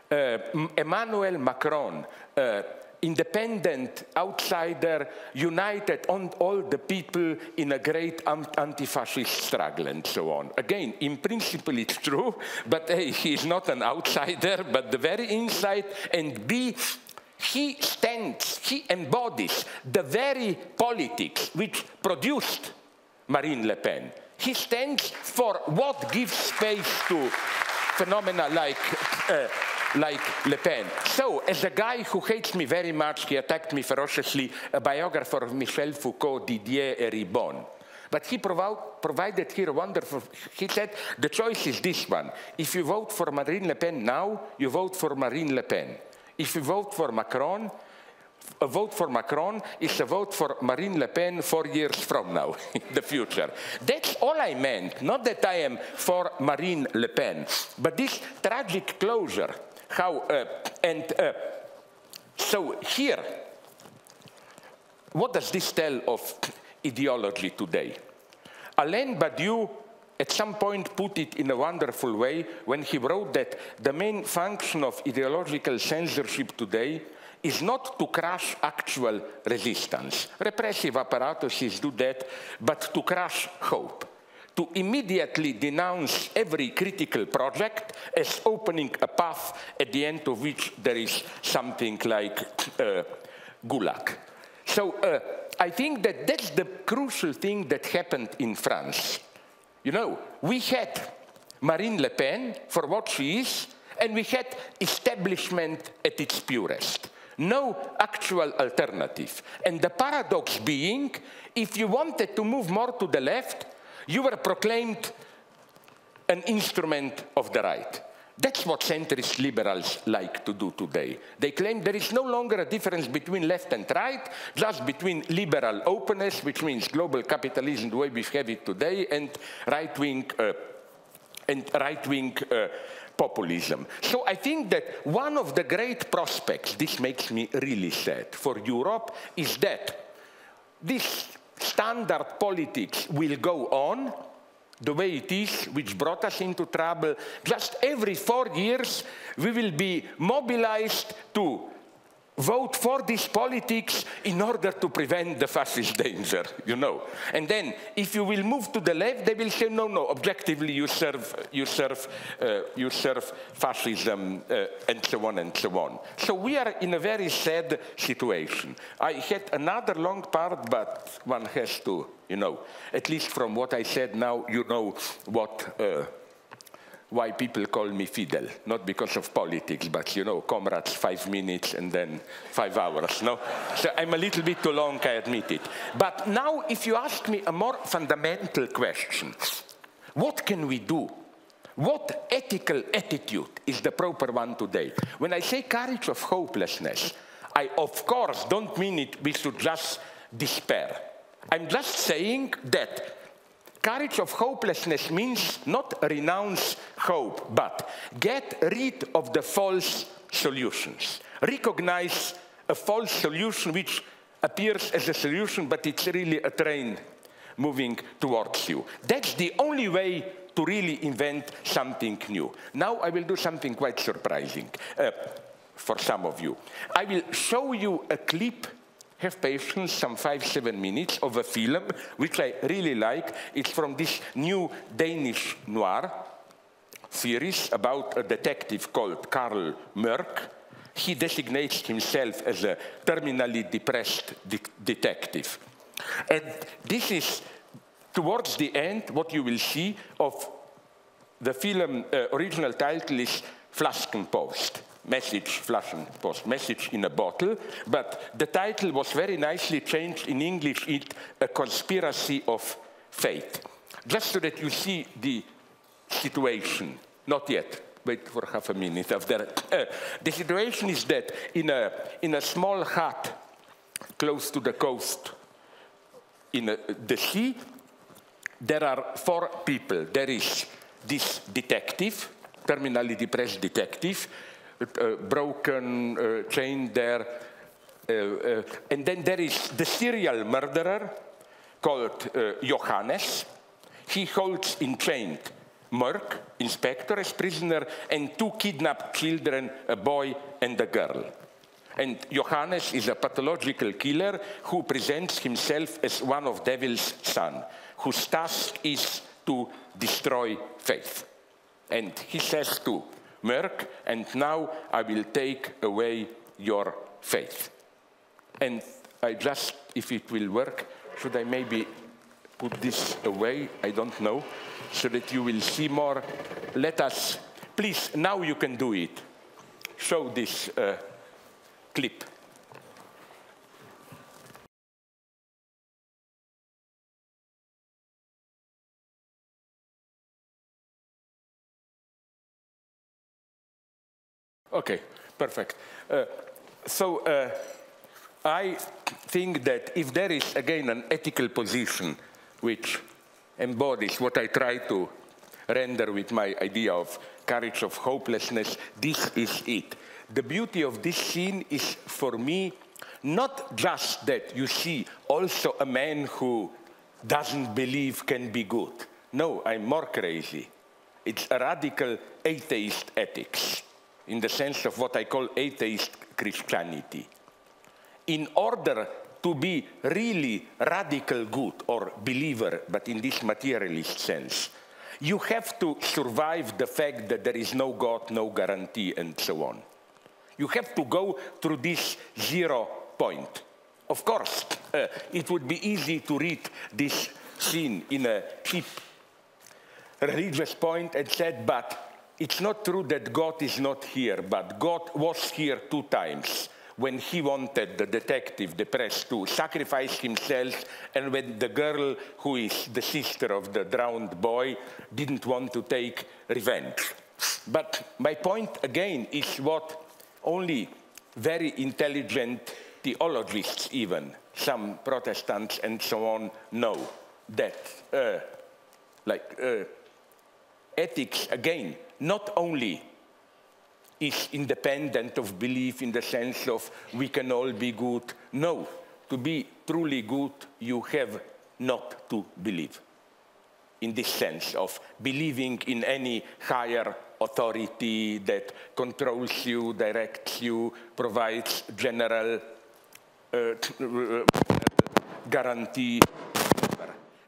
Emmanuel Macron, independent outsider, united on all the people in a great anti-fascist struggle and so on? Again, in principle it's true, but A, he is not an outsider, but the very inside, and B, he stands, he embodies the very politics which produced Marine Le Pen. He stands for what gives space to phenomena like Le Pen. So, as a guy who hates me very much, he attacked me ferociously, a biographer of Michel Foucault, Didier Eribon. But he provided here a wonderful, he said, the choice is this one. If you vote for Marine Le Pen now, you vote for Marine Le Pen. If you vote for Macron, a vote for Macron is a vote for Marine Le Pen 4 years from now, in the future. That's all I meant, not that I am for Marine Le Pen, but this tragic closure. How, so here, what does this tell of ideology today? Alain Badiou at some point put it in a wonderful way when he wrote that the main function of ideological censorship today is not to crush actual resistance. Repressive apparatuses do that, but to crush hope. To immediately denounce every critical project as opening a path at the end of which there is something like Gulag. So I think that that's the crucial thing that happened in France. You know, we had Marine Le Pen for what she is, and we had establishment at its purest. No actual alternative. And the paradox being, if you wanted to move more to the left, you were proclaimed an instrument of the right. That's what centrist liberals like to do today. They claim there is no longer a difference between left and right, just between liberal openness, which means global capitalism the way we have it today, and right-wing populism. So I think that one of the great prospects, this makes me really sad, for Europe, is that this standard politics will go on the way it is, which brought us into trouble. Just every 4 years, we will be mobilized to vote for this politics in order to prevent the fascist danger, you know. And then, if you will move to the left, they will say, no, no, objectively you serve fascism, and so on and so on. So we are in a very sad situation. I had another long part, but one has to, you know, at least from what I said now, you know what, why people call me Fidel. Not because of politics, but, you know, comrades, 5 minutes and then 5 hours, no? So I'm a little bit too long, I admit it. But now, if you ask me a more fundamental question, what can we do? What ethical attitude is the proper one today? When I say courage of hopelessness, I, of course, don't mean it we should just despair. I'm just saying that courage of hopelessness means not renounce hope, but get rid of the false solutions. Recognize a false solution which appears as a solution, but it's really a train moving towards you. That's the only way to really invent something new. Now I will do something quite surprising for some of you. I will show you a clip, have patience, some 5-7 minutes, of a film which I really like. It's from this new Danish noir series about a detective called Karl Mørk. He designates himself as a terminally depressed detective. And this is, towards the end, what you will see of the film. Original title is Flaskepost, Flaschenpost, message in a bottle. But the title was very nicely changed in English, it A Conspiracy of Fate. Just so that you see the situation. Not yet. Wait for half a minute. After. The situation is that in a small hut close to the coast in the sea, there are 4 people. There is this detective, terminally depressed detective, broken chain there. And then there is the serial murderer called Johannes. He holds enchained Mørk, inspector, as prisoner, and 2 kidnapped children, a boy and a girl. And Johannes is a pathological killer who presents himself as one of devil's son, whose task is to destroy faith. And he says to Mørk, and now I will take away your faith. And I just, if it will work, should I maybe put this away? I don't know, so that you will see more. Let us, please, now you can do it. Show this clip. Okay, perfect. I think that if there is, again, an ethical position which embodies what I try to render with my idea of courage of hopelessness, this is it. The beauty of this scene is, for me, not just that you see also a man who doesn't believe can be good. No, I'm more crazy. It's a radical atheist ethics, in the sense of what I call atheist Christianity. In order to be really radical good or believer, but in this materialist sense, you have to survive the fact that there is no God, no guarantee, and so on. You have to go through this 0 point. Of course, it would be easy to read this scene in a cheap religious point and said, but it's not true that God is not here, but God was here 2 times. When he wanted the detective, the press, to sacrifice himself, and when the girl, who is the sister of the drowned boy, didn't want to take revenge. But my point, again, is what only very intelligent theologists, even some Protestants and so on, know, that ethics, again, not only is independent of belief in the sense of we can all be good. No, to be truly good, you have not to believe. In this sense of believing in any higher authority that controls you, directs you, provides general guarantee.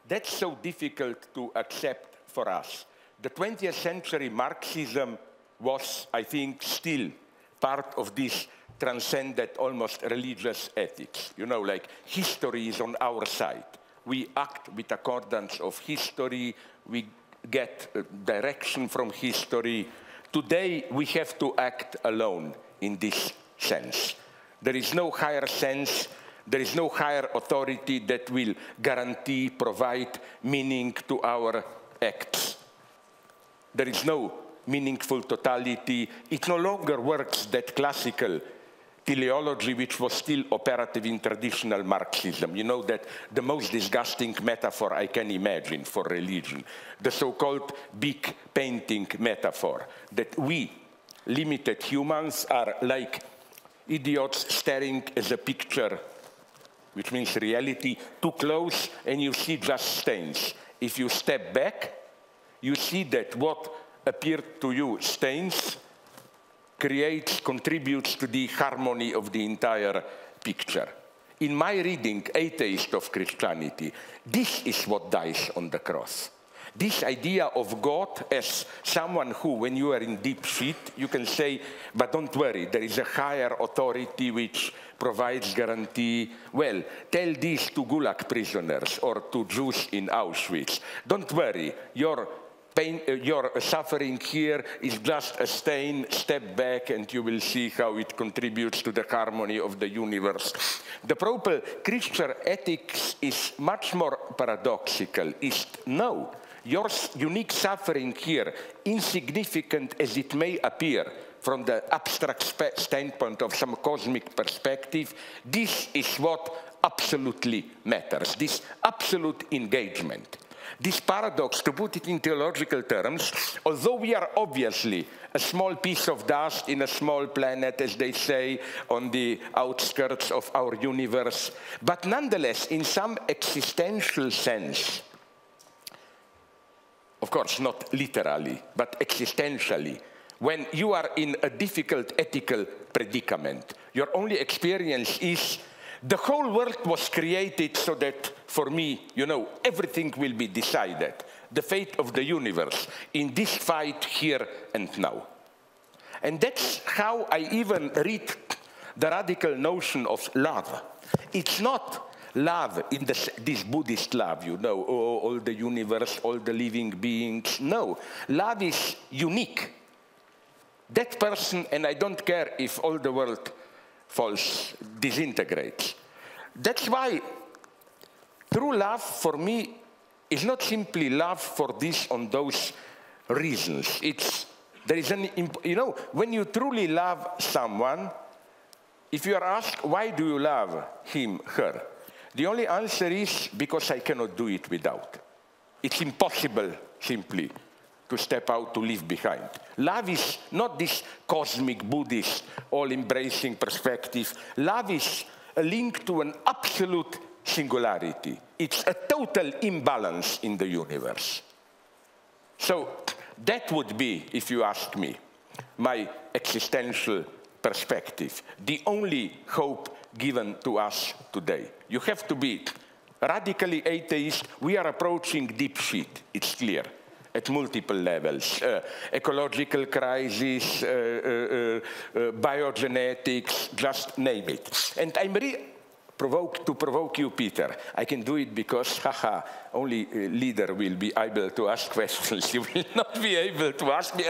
That's so difficult to accept for us. The 20th century Marxism was, I think, still part of this transcended, almost religious ethics. You know, like history is on our side. We act with accordance of history. We get direction from history. Today, we have to act alone in this sense. There is no higher sense. There is no higher authority that will guarantee, provide meaning to our acts. There is no meaningful totality. It no longer works, that classical teleology which was still operative in traditional Marxism. You know that the most disgusting metaphor I can imagine for religion, the so-called big painting metaphor, that we, limited humans, are like idiots staring at a picture, which means reality, too close, and you see just stains. If you step back, you see that what appeared to you stains contributes to the harmony of the entire picture. In my reading, Atheist of Christianity, this is what dies on the cross. This idea of God as someone who, when you are in deep shit, you can say, but don't worry, there is a higher authority which provides guarantee. Well, tell this to Gulag prisoners or to Jews in Auschwitz. Don't worry, your pain, your suffering here is just a stain. Step back and you will see how it contributes to the harmony of the universe. The proper Christian ethics is much more paradoxical. Is no, your unique suffering here, insignificant as it may appear from the abstract standpoint of some cosmic perspective, this is what absolutely matters, this absolute engagement. This paradox, to put it in theological terms, although we are obviously a small piece of dust in a small planet, as they say, on the outskirts of our universe, but nonetheless, in some existential sense, of course, not literally, but existentially, when you are in a difficult ethical predicament, your only experience is the whole world was created so that, for me, you know, everything will be decided. The fate of the universe in this fight here and now. And that's how I even read the radical notion of love. It's not love in this Buddhist love, you know, all the universe, all the living beings. No, love is unique. That person, and I don't care if all the world disintegrates. That's why true love for me is not simply love for this or those reasons. There is you know, when you truly love someone, if you are asked, why do you love him, her? The only answer is, because I cannot do it without. It's impossible, simply, to step out, to leave behind. Love is not this cosmic Buddhist, all-embracing perspective. Love is a link to an absolute singularity. It's a total imbalance in the universe. So that would be, if you ask me, my existential perspective, the only hope given to us today. You have to be radically atheist. We are approaching deep shit, it's clear, at multiple levels. Ecological crisis, biogenetics, just name it. And I'm provoked to provoke you, Peter. I can do it because, only a leader will be able to ask questions. You will not be able to ask me.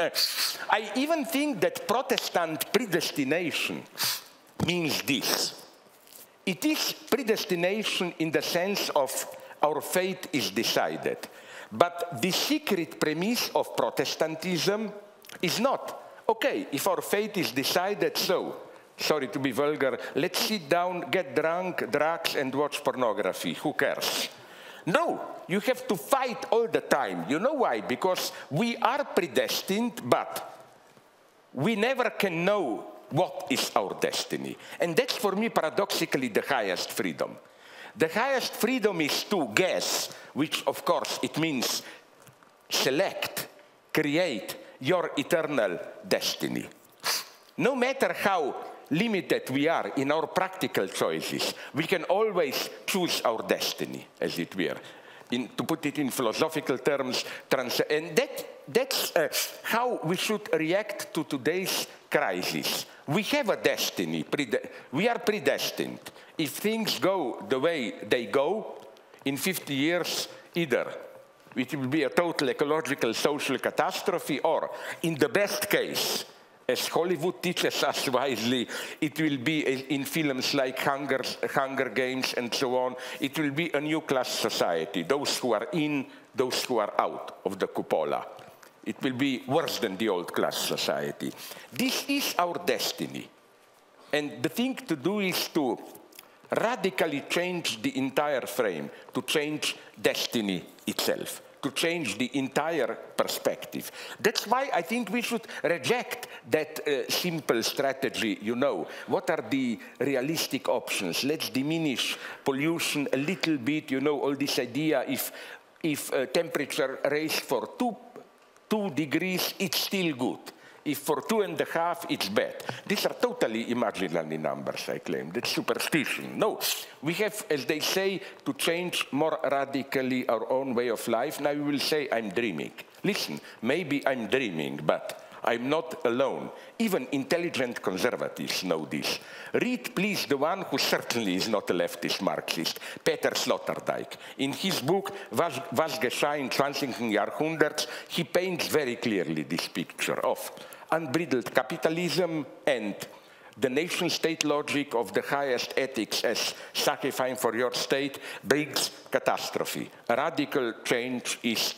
I even think that Protestant predestination means this. It is predestination in the sense of our fate is decided. But the secret premise of Protestantism is not, okay, if our fate is decided, so, sorry to be vulgar, let's sit down, get drunk, drugs, and watch pornography. Who cares? No, you have to fight all the time. You know why? Because we are predestined, but we never can know what is our destiny. And that's, for me, paradoxically, the highest freedom. The highest freedom is to guess, which, of course, it means select, create your eternal destiny. No matter how limited we are in our practical choices, we can always choose our destiny, as it were. To put it in philosophical terms, and that's how we should react to today's crisis. We have a destiny. We are predestined. If things go the way they go, in 50 years, either it will be a total ecological social catastrophe, or, in the best case, as Hollywood teaches us wisely, it will be in films like Hunger Games and so on, it will be a new class society, those who are in, those who are out of the cupola. It will be worse than the old class society. This is our destiny. And the thing to do is to radically change the entire frame, to change destiny itself. to change the entire perspective. That's why I think we should reject that simple strategy, you know. What are the realistic options? Let's diminish pollution a little bit, you know, all this idea if temperature raised for 2 degrees, it's still good. If for 2.5, it's bad. These are totally imaginary numbers, I claim. That's superstition. No, we have, as they say, to change more radically our own way of life. Now you will say, I'm dreaming. Listen, maybe I'm dreaming, but I'm not alone. Even intelligent conservatives know this. Read, please, the one who certainly is not a leftist Marxist, Peter Sloterdijk. In his book, Was geschah in 20. Jahrhunderts, he paints very clearly this picture of unbridled capitalism and the nation-state logic of the highest ethics as sacrificing for your state brings catastrophe. A radical change is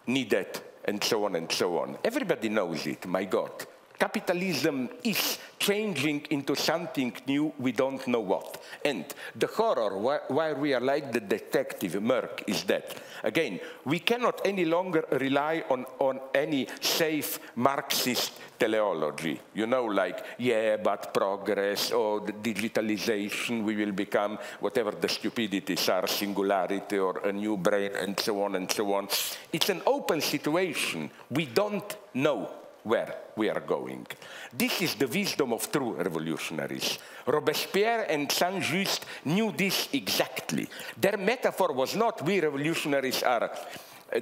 needed, and so on and so on. Everybody knows it, my God. Capitalism is changing into something new, we don't know what. And the horror, why we are like the detective Merck, is that, again, we cannot any longer rely on any safe Marxist teleology. You know, like, yeah, but progress, or the digitalization, we will become whatever the stupidities are, singularity, or a new brain, and so on and so on. It's an open situation. We don't know where we are going. This is the wisdom of true revolutionaries. Robespierre and Saint-Just knew this exactly. Their metaphor was not we revolutionaries are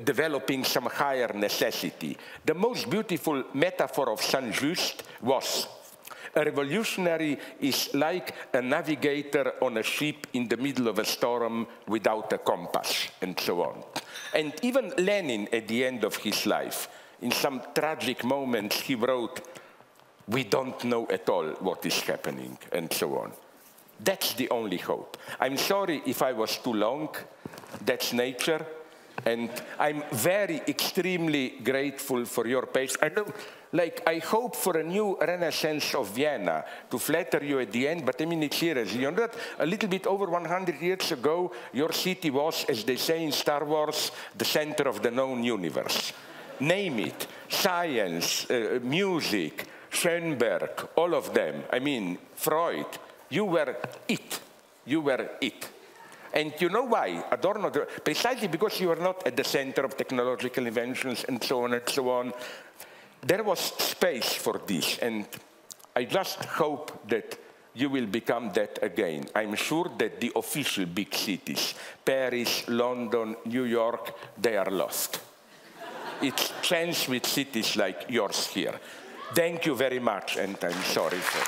developing some higher necessity. The most beautiful metaphor of Saint-Just was a revolutionary is like a navigator on a ship in the middle of a storm without a compass, and so on. And even Lenin, at the end of his life, in some tragic moments, he wrote, we don't know at all what is happening, and so on. That's the only hope. I'm sorry if I was too long. That's nature. And I'm very, extremely grateful for your patience. I know, like, I hope for a new renaissance of Vienna, to flatter you at the end, but I mean it seriously. You know that a little bit over 100 years ago, your city was, as they say in Star Wars, the center of the known universe. Name it, science, music, Schoenberg, all of them. I mean, Freud, you were it. You were it. And you know why? Adorno, precisely because you were not at the center of technological inventions and so on and so on. There was space for this, and I just hope that you will become that again. I'm sure that the official big cities, Paris, London, New York, they are lost. It's changed with cities like yours here. Thank you very much, and I'm sorry for...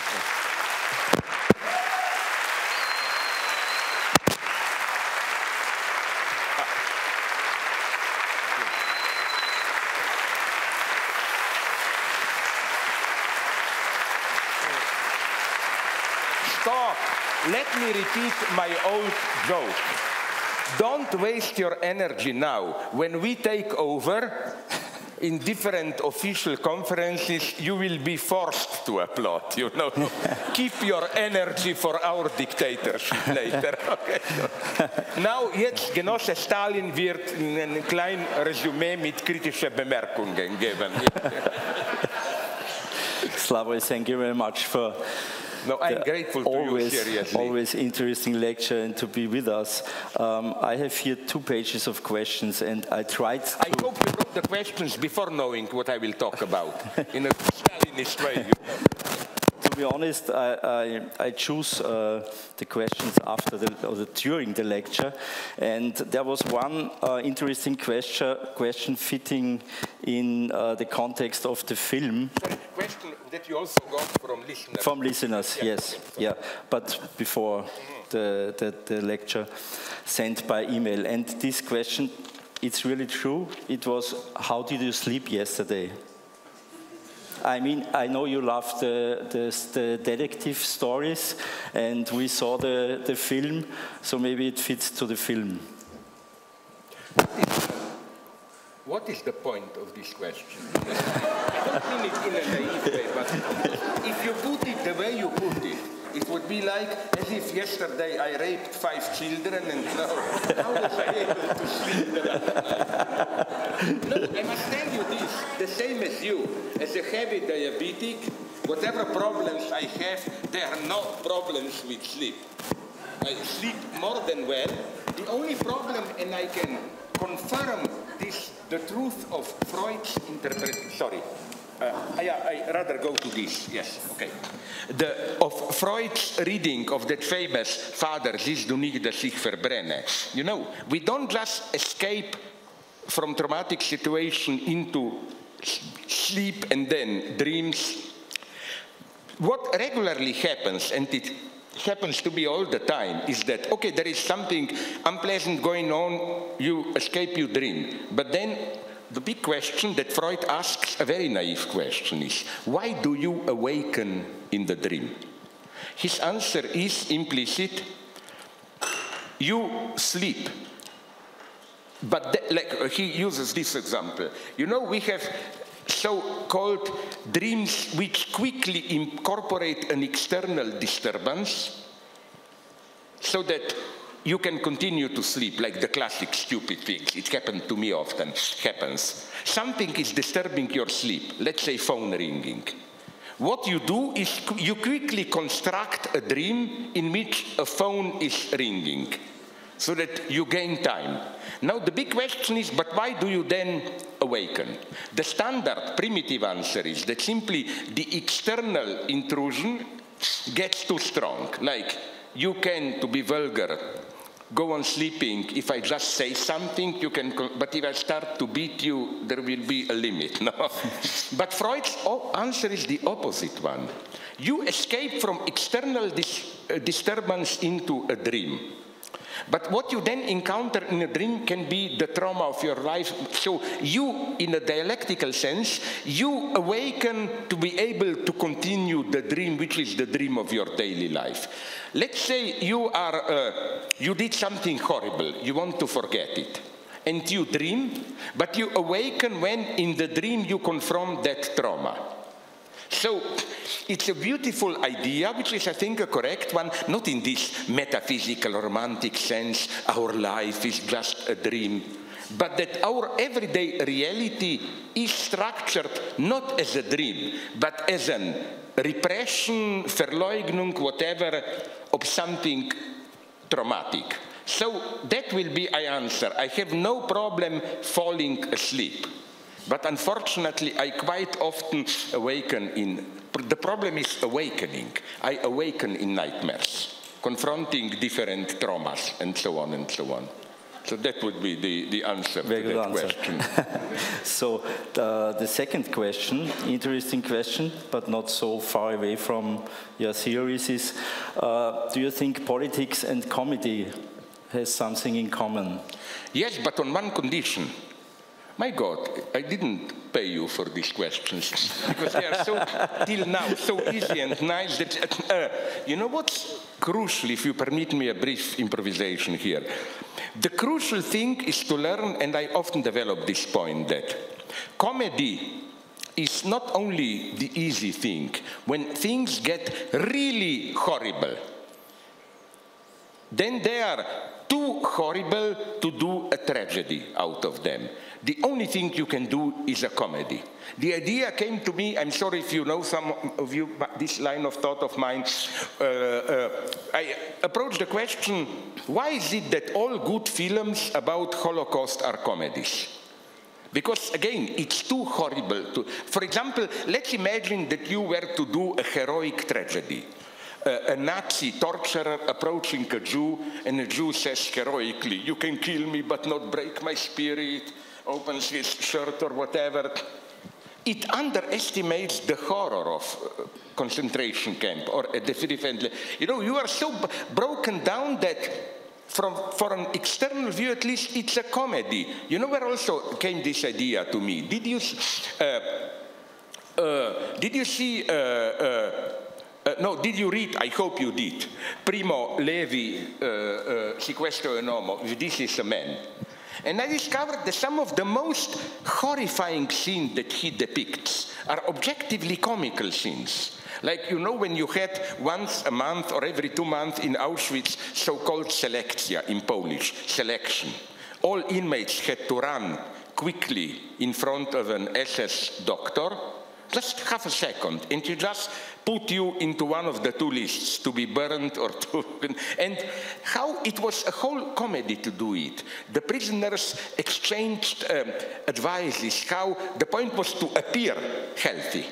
Stop. Let me repeat my old joke. Don't waste your energy now. When we take over, in different official conferences, you will be forced to applaud, you know. Keep your energy for our dictatorship later. Okay. Now, jetzt Genosse Stalin wird ein kleines Resümee mit kritischen Bemerkungen geben. Slavoj, thank you very much for no, I'm grateful to you, seriously. Always interesting lecture and to be with us. I have here 2 pages of questions, and I tried to... I hope you wrote the questions before knowing what I will talk about, in a Stalinist way. To be honest, I choose the questions after or during the lecture, and there was one interesting question fitting in the context of the film. Sorry, question that you also got from listeners. From listeners, yes, yeah, but before the lecture sent by email. And this question, it's really true. It was, how did you sleep yesterday? I mean, I know you love the detective stories, and we saw the film, so maybe it fits to the film. What is the point of this question? I don't mean it in a naive way, but if you put it the way you put it, it would be like as if yesterday I raped 5 children and now how was I able to sleep the last night? No, I must tell you this, the same as you. As a heavy diabetic, whatever problems I have, there are no problems with sleep. I sleep more than well. The only problem, and I can confirm this, the truth of Freud's interpretation. Sorry. I rather go to this, yes, okay. Of Freud's reading of that famous Vater, siehst du nicht, dass ich verbrenne. You know, we don't just escape from traumatic situation into sleep and then dreams. What regularly happens, and it happens to be all the time, is that, okay, there is something unpleasant going on, you escape, you dream. But then the big question that Freud asks, a very naive question, is, why do you awaken in the dream? His answer is implicit, you sleep. But like he uses this example. You know, we have so-called dreams which quickly incorporate an external disturbance so that you can continue to sleep, like the classic stupid things. It happened to me often, happens. Something is disturbing your sleep, let's say phone ringing. What you do is you quickly construct a dream in which a phone is ringing so that you gain time. Now the big question is, but why do you then awaken? The standard primitive answer is that simply the external intrusion gets too strong. Like you can, to be vulgar, go on sleeping. If I just say something, you can, but if I start to beat you, there will be a limit. No? But Freud's answer is the opposite one. You escape from external disturbance into a dream. But what you then encounter in a dream can be the trauma of your life. So you, in a dialectical sense, you awaken to be able to continue the dream, which is the dream of your daily life. Let's say you did something horrible, you want to forget it. And you dream, but you awaken when in the dream you confront that trauma. So it's a beautiful idea, which is, I think, a correct one, not in this metaphysical, romantic sense, our life is just a dream, but that our everyday reality is structured not as a dream, but as an repression, Verleugnung, whatever, of something traumatic. So that will be my answer. I have no problem falling asleep. But unfortunately, I quite often awaken in, the problem is awakening. I awaken in nightmares, confronting different traumas, and so on and so on. So that would be the answer to that question. So the second question, interesting question, but not so far away from your theories, is do you think politics and comedy has something in common? Yes, but on one condition. My God, I didn't pay you for these questions because they are so, till now, so easy and nice that, you know what's crucial, if you permit me a brief improvisation here. The crucial thing is to learn, and I often develop this point, that comedy is not only the easy thing. When things get really horrible, then they are too horrible to do a tragedy out of them. The only thing you can do is a comedy. The idea came to me, I'm sorry if you know some of you, this line of thought of mine. I approached the question, why is it that all good films about Holocaust are comedies? Because, again, it's too horrible to... For example, let's imagine that you were to do a heroic tragedy. A Nazi torturer approaching a Jew, and a Jew says heroically, you can kill me but not break my spirit, opens his shirt or whatever. It underestimates the horror of concentration camp or a definitively. You know, you are so broken down that for an external view at least, it's a comedy. You know where also came this idea to me? Did you see... no, did you read, I hope you did, Primo Levi, Si questo è un uomo, This is a Man. And I discovered that some of the most horrifying scenes that he depicts are objectively comical scenes. Like, you know, when you had once a month or every 2 months in Auschwitz, so-called selekcja in Polish, selection. All inmates had to run quickly in front of an SS doctor, just half a second, and he just put you into one of the 2 lists, to be burned or to... And how it was a whole comedy to do it. The prisoners exchanged advices, how the point was to appear healthy.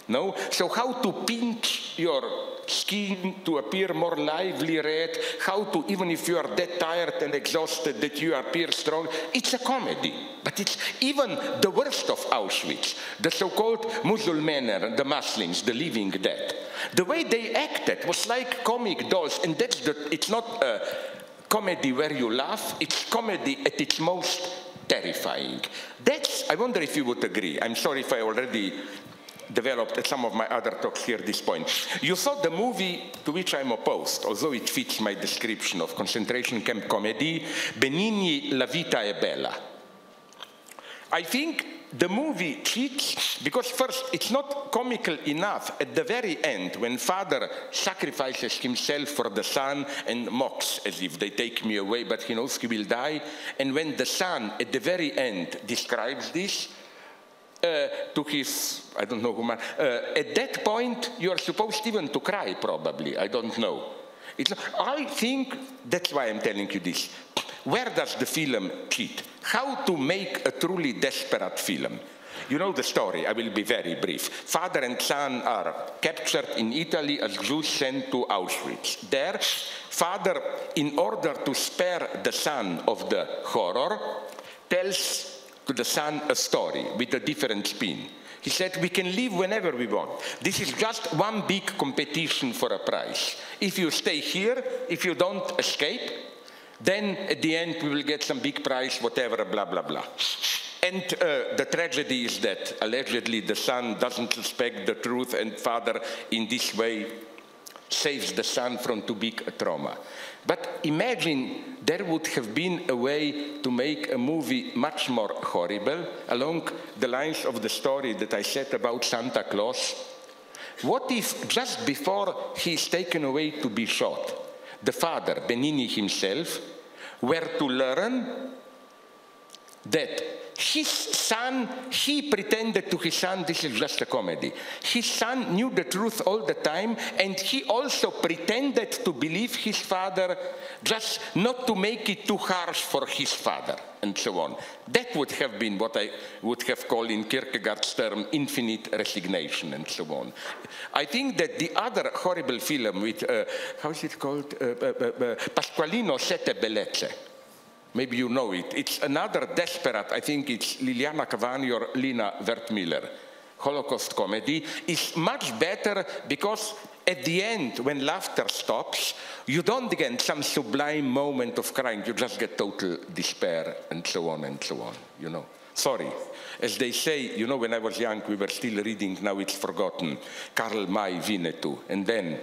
No? So how to pinch your skin to appear more lively red, how to, even if you are dead tired and exhausted, that you appear strong. It's a comedy. But it's even the worst of Auschwitz, the so-called Musulmaner, the Muslims, the living dead. The way they acted was like comic dolls, and it's not a comedy where you laugh, it's comedy at its most terrifying. I wonder if you would agree. I'm sorry if I already developed at some of my other talks here at this point. You saw the movie to which I'm opposed, although it fits my description of concentration camp comedy, Benigni, La vita è bella. I think the movie cheats because first, it's not comical enough. At the very end, when father sacrifices himself for the son and mocks as if they take me away, but he knows he will die, and when the son at the very end describes this, to his, I don't know who, at that point, you are supposed even to cry, probably. I don't know. I think that's why I'm telling you this. Where does the film cheat? How to make a truly desperate film? You know the story. I will be very brief. Father and son are captured in Italy as Jews sent to Auschwitz. There, father, in order to spare the son of the horror, tells to the son a story with a different spin. He said, we can leave whenever we want. This is just one big competition for a prize. If you stay here, if you don't escape, then at the end we will get some big prize, whatever, blah, blah, blah. And the tragedy is that allegedly the son doesn't suspect the truth, and father in this way saves the son from too big a trauma. But imagine there would have been a way to make a movie much more horrible along the lines of the story that I said about Santa Claus. What if just before he is taken away to be shot, the father, Benigni himself, were to learn that his son, he pretended to his son, this is just a comedy. His son knew the truth all the time, and he also pretended to believe his father, just not to make it too harsh for his father, and so on. That would have been what I would have called in Kierkegaard's term infinite resignation, and so on. I think that the other horrible film with, how is it called? Pasqualino Sette Bellezze. Maybe you know it. It's another desperate, I think it's Liliana Cavani or Lina Wertmüller, Holocaust comedy, is much better because at the end, when laughter stops, you don't get some sublime moment of crying, you just get total despair, and so on, you know. Sorry. As they say, you know, when I was young, we were still reading, now it's forgotten, Karl May Winnetou, and then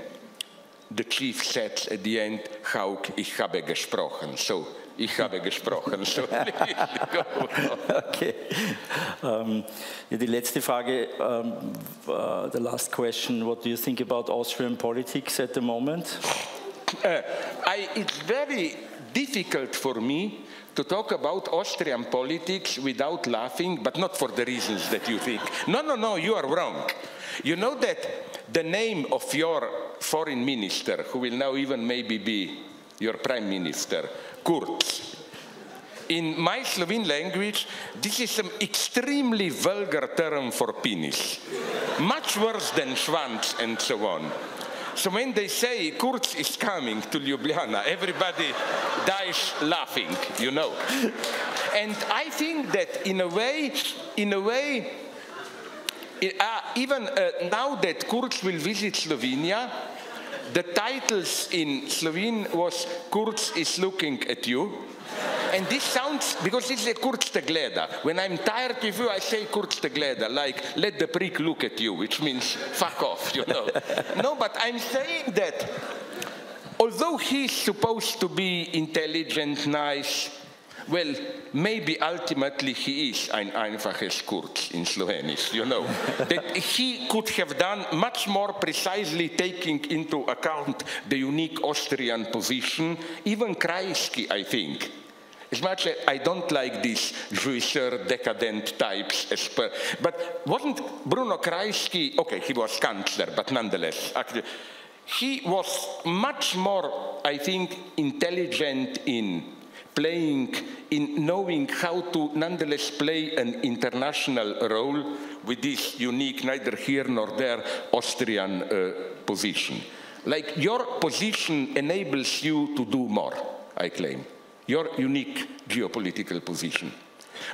the chief said at the end, Hauk, ich habe gesprochen. So, ich habe gesprochen. So, okay. Die letzte Frage, the last question, what do you think about Austrian politics at the moment? It's very difficult for me to talk about Austrian politics without laughing, but not for the reasons that you think. No, you are wrong. You know that the name of your foreign minister, who will now even maybe be your prime minister, Kurz. In my Slovene language, this is an extremely vulgar term for penis. Much worse than Schwanz and so on. So when they say Kurz is coming to Ljubljana, everybody dies laughing, you know. And I think that in a way, even now that Kurz will visit Slovenia, the titles in Slovene was Kurz is looking at you. And this sounds, because it's a Kurz te gleda. When I'm tired of you, I say Kurz te gleda, like let the prick look at you, which means fuck off, you know. No, but I'm saying that although he's supposed to be intelligent, nice, Well, maybe ultimately he is ein einfaches Kurz in Slowenisch, you know. That he could have done much more precisely taking into account the unique Austrian position, even Kreisky, I think. As much as I don't like these jouisseur decadent types, but wasn't Bruno Kreisky, okay, he was Chancellor, but nonetheless, actually, he was much more, I think, intelligent in playing, in knowing how to nonetheless play an international role with this unique, neither here nor there, Austrian position. Like, your position enables you to do more, I claim. Your unique geopolitical position.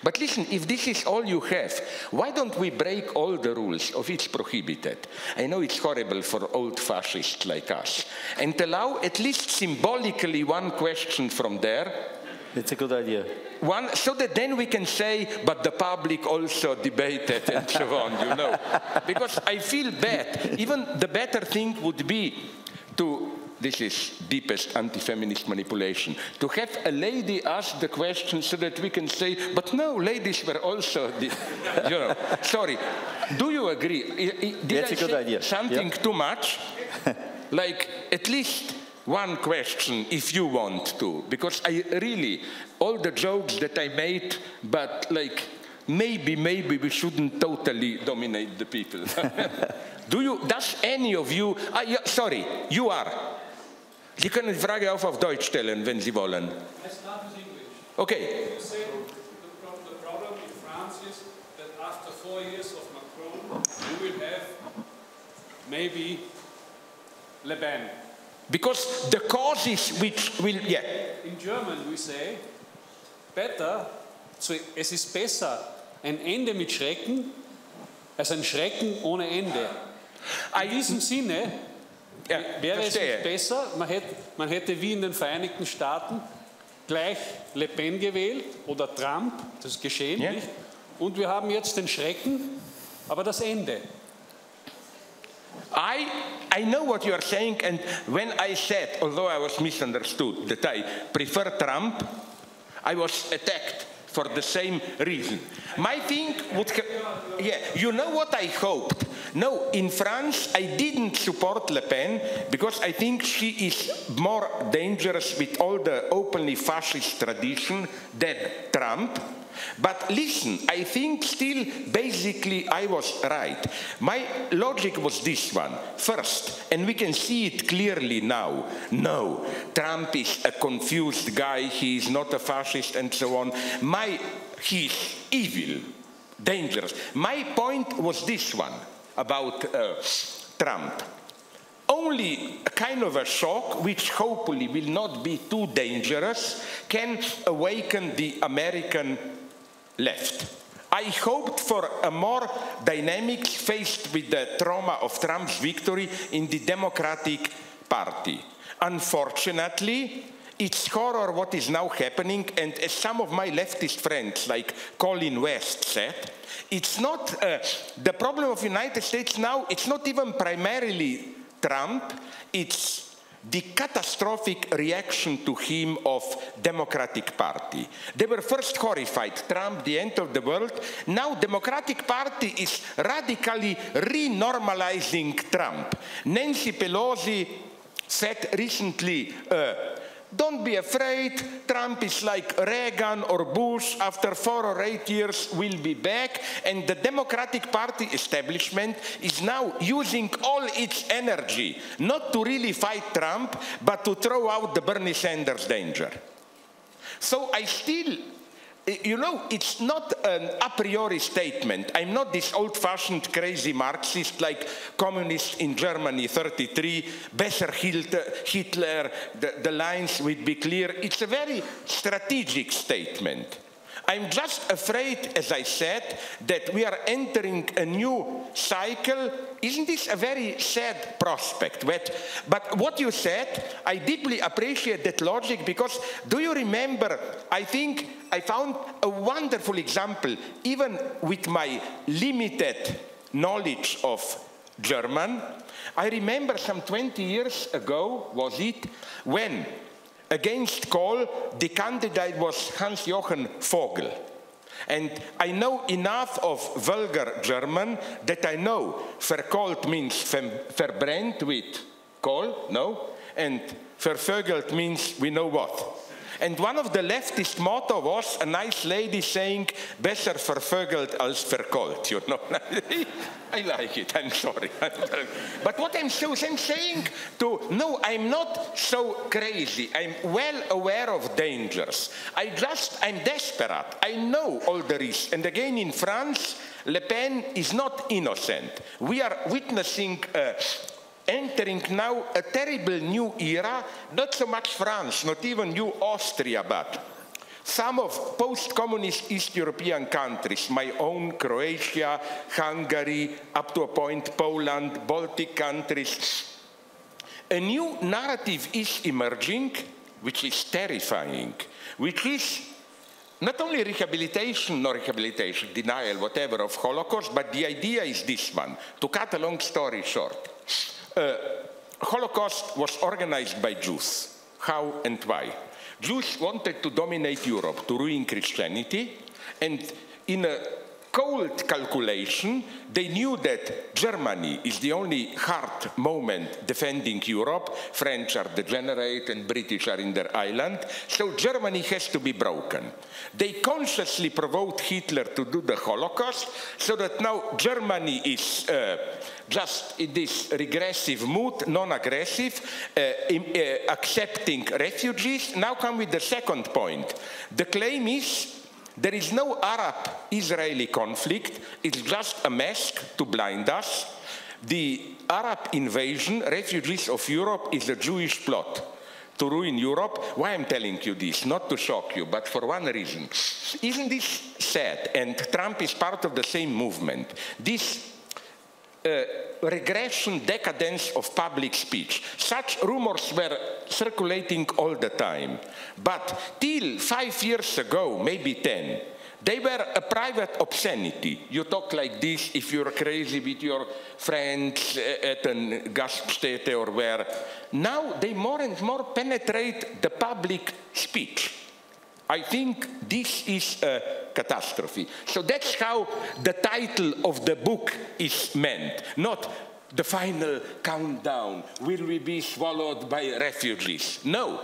But listen, if this is all you have, why don't we break all the rules of it's prohibited? I know it's horrible for old fascists like us. And allow at least symbolically one question from there. It's a good idea. One, so that then we can say, but the public also debated and so on, you know. Because I feel bad. Even the better thing would be to, this is deepest anti-feminist manipulation, to have a lady ask the question so that we can say, but no, ladies were also, you know. Sorry, do you agree? Did That's a good idea. Something too much? Like, at least one question, if you want to, because I really, all the jokes that I made, but like, maybe we shouldn't totally dominate the people. Does any of you, sorry, you are. Sie können die Frage auch auf Deutsch stellen, wenn Sie wollen. I start with English. Okay. You say the problem in France is that after 4 years of Macron, you will have maybe Le Pen. Because the causes which will, yeah. In German we say, es ist besser ein Ende mit Schrecken als ein Schrecken ohne Ende. In diesem Sinne wäre es nicht besser, man hätte wie in den Vereinigten Staaten gleich Le Pen gewählt oder Trump, das ist geschehen, nicht? Und wir haben jetzt den Schrecken, aber das Ende. I know what you are saying, and when I said, although I was misunderstood, that I prefer Trump, I was attacked for the same reason. My thing would you know what I hoped? No, in France I didn't support Le Pen because I think she is more dangerous with all the openly fascist tradition than Trump. But listen, I think still basically I was right. My logic was this one. First, and we can see it clearly now, no, Trump is a confused guy, he is not a fascist and so on. He's evil, dangerous. My point was this one about Trump. Only a kind of a shock, which hopefully will not be too dangerous, can awaken the American left. I hoped for a more dynamic faced with the trauma of Trump's victory in the Democratic Party. Unfortunately, it's horror what is now happening, and as some of my leftist friends like Colin West said, it's not the problem of the United States now, it's not even primarily Trump, it's the catastrophic reaction to him of Democratic Party. They were first horrified, Trump, the end of the world. Now Democratic Party is radically renormalizing Trump. Nancy Pelosi said recently, don't be afraid, Trump is like Reagan or Bush, after 4 or 8 years will be back, and the Democratic Party establishment is now using all its energy, not to really fight Trump, but to throw out the Bernie Sanders danger. So I still, you know, it's not an a priori statement. I'm not this old-fashioned crazy Marxist like communists in Germany, 33, besser Hitler, the lines would be clear. It's a very strategic statement. I'm just afraid, as I said, that we are entering a new cycle. Isn't this a very sad prospect? But what you said, I deeply appreciate that logic, because do you remember, I think I found a wonderful example, even with my limited knowledge of German. I remember some 20 years ago, was it, when against Kohl, the candidate was Hans-Jochen Vogel. And I know enough of vulgar German that I know verkohlt means verbrannt with coal, no? And vervögelt means we know what. And one of the leftist motto was a nice lady saying, besser vervögelt als verkohlt, you know. I like it, I'm sorry. But what I'm saying no, I'm not so crazy. I'm well aware of dangers. I'm desperate. I know all the risks. And again, in France, Le Pen is not innocent. We are witnessing entering now a terrible new era, not so much France, not even new Austria, but some of post-communist East European countries, my own Croatia, Hungary, up to a point Poland, Baltic countries. A new narrative is emerging, which is terrifying, which is not only rehabilitation, denial, whatever, of Holocaust, but the idea is this one. To cut a long story short, Holocaust was organized by Jews. How and why? Jews wanted to dominate Europe, to ruin Christianity, and in a cold calculation, they knew that Germany is the only hard moment defending Europe. French are degenerate and British are in their island, so Germany has to be broken. They consciously provoked Hitler to do the Holocaust, so that now Germany is just in this regressive mood, non-aggressive, accepting refugees. Now come with the second point. The claim is there is no Arab-Israeli conflict. It's just a mask to blind us. The Arab invasion, refugees of Europe, is a Jewish plot to ruin Europe. Why I'm telling you this? Not to shock you, but for one reason. Isn't this sad? And Trump is part of the same movement. This regression, decadence of public speech. Such rumors were circulating all the time. But till 5 years ago, maybe 10, they were a private obscenity. You talk like this if you're crazy with your friends at a Gaststätte or where. Now they more and more penetrate the public speech. I think this is a catastrophe. So that's how the title of the book is meant, not the final countdown, will we be swallowed by refugees? No.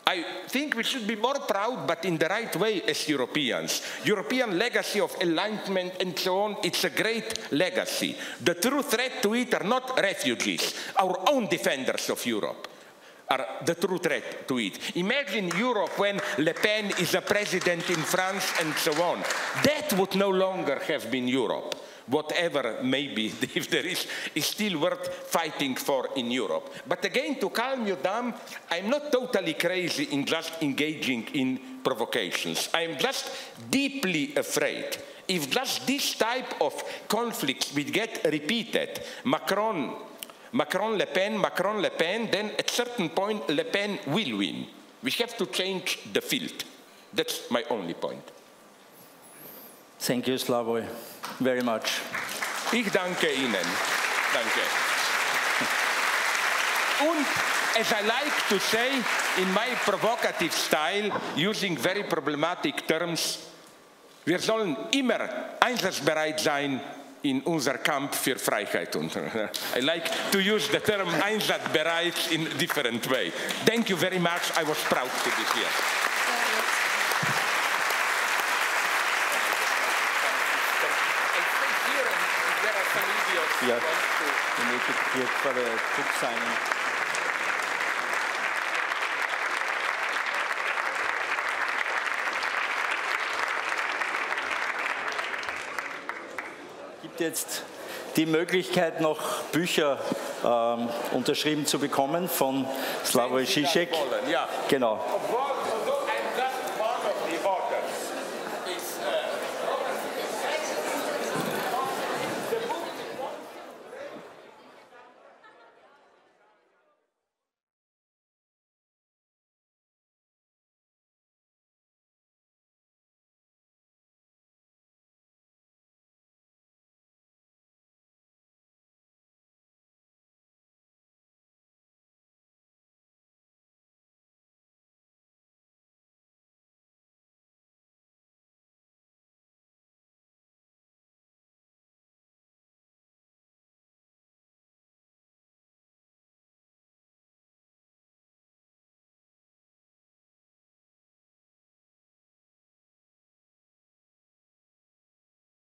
I think we should be more proud, but in the right way as Europeans. European legacy of enlightenment and so on, it's a great legacy. The true threat to it are not refugees, our own defenders of Europe are the true threat to it. Imagine Europe when Le Pen is a president in France and so on. That would no longer have been Europe. Whatever maybe, if there is still worth fighting for in Europe. But again, to calm you down, I'm not totally crazy in just engaging in provocations. I'm just deeply afraid. If just this type of conflicts will get repeated, Macron-Le Pen, then at a certain point, Le Pen will win. We have to change the field. That's my only point. Thank you, Slavoj, very much. Ich danke Ihnen. Danke. And as I like to say in my provocative style, using very problematic terms, wir sollen immer einsatzbereit sein in unser Kampf für Freiheit. I like to use the term einsatzbereit in a different way. Thank you very much. I was proud to be here. Yeah, you make it clear for the book signing. Gibt jetzt die Möglichkeit, noch Bücher unterschrieben zu bekommen von Slavoj Žižek? Ja. Genau.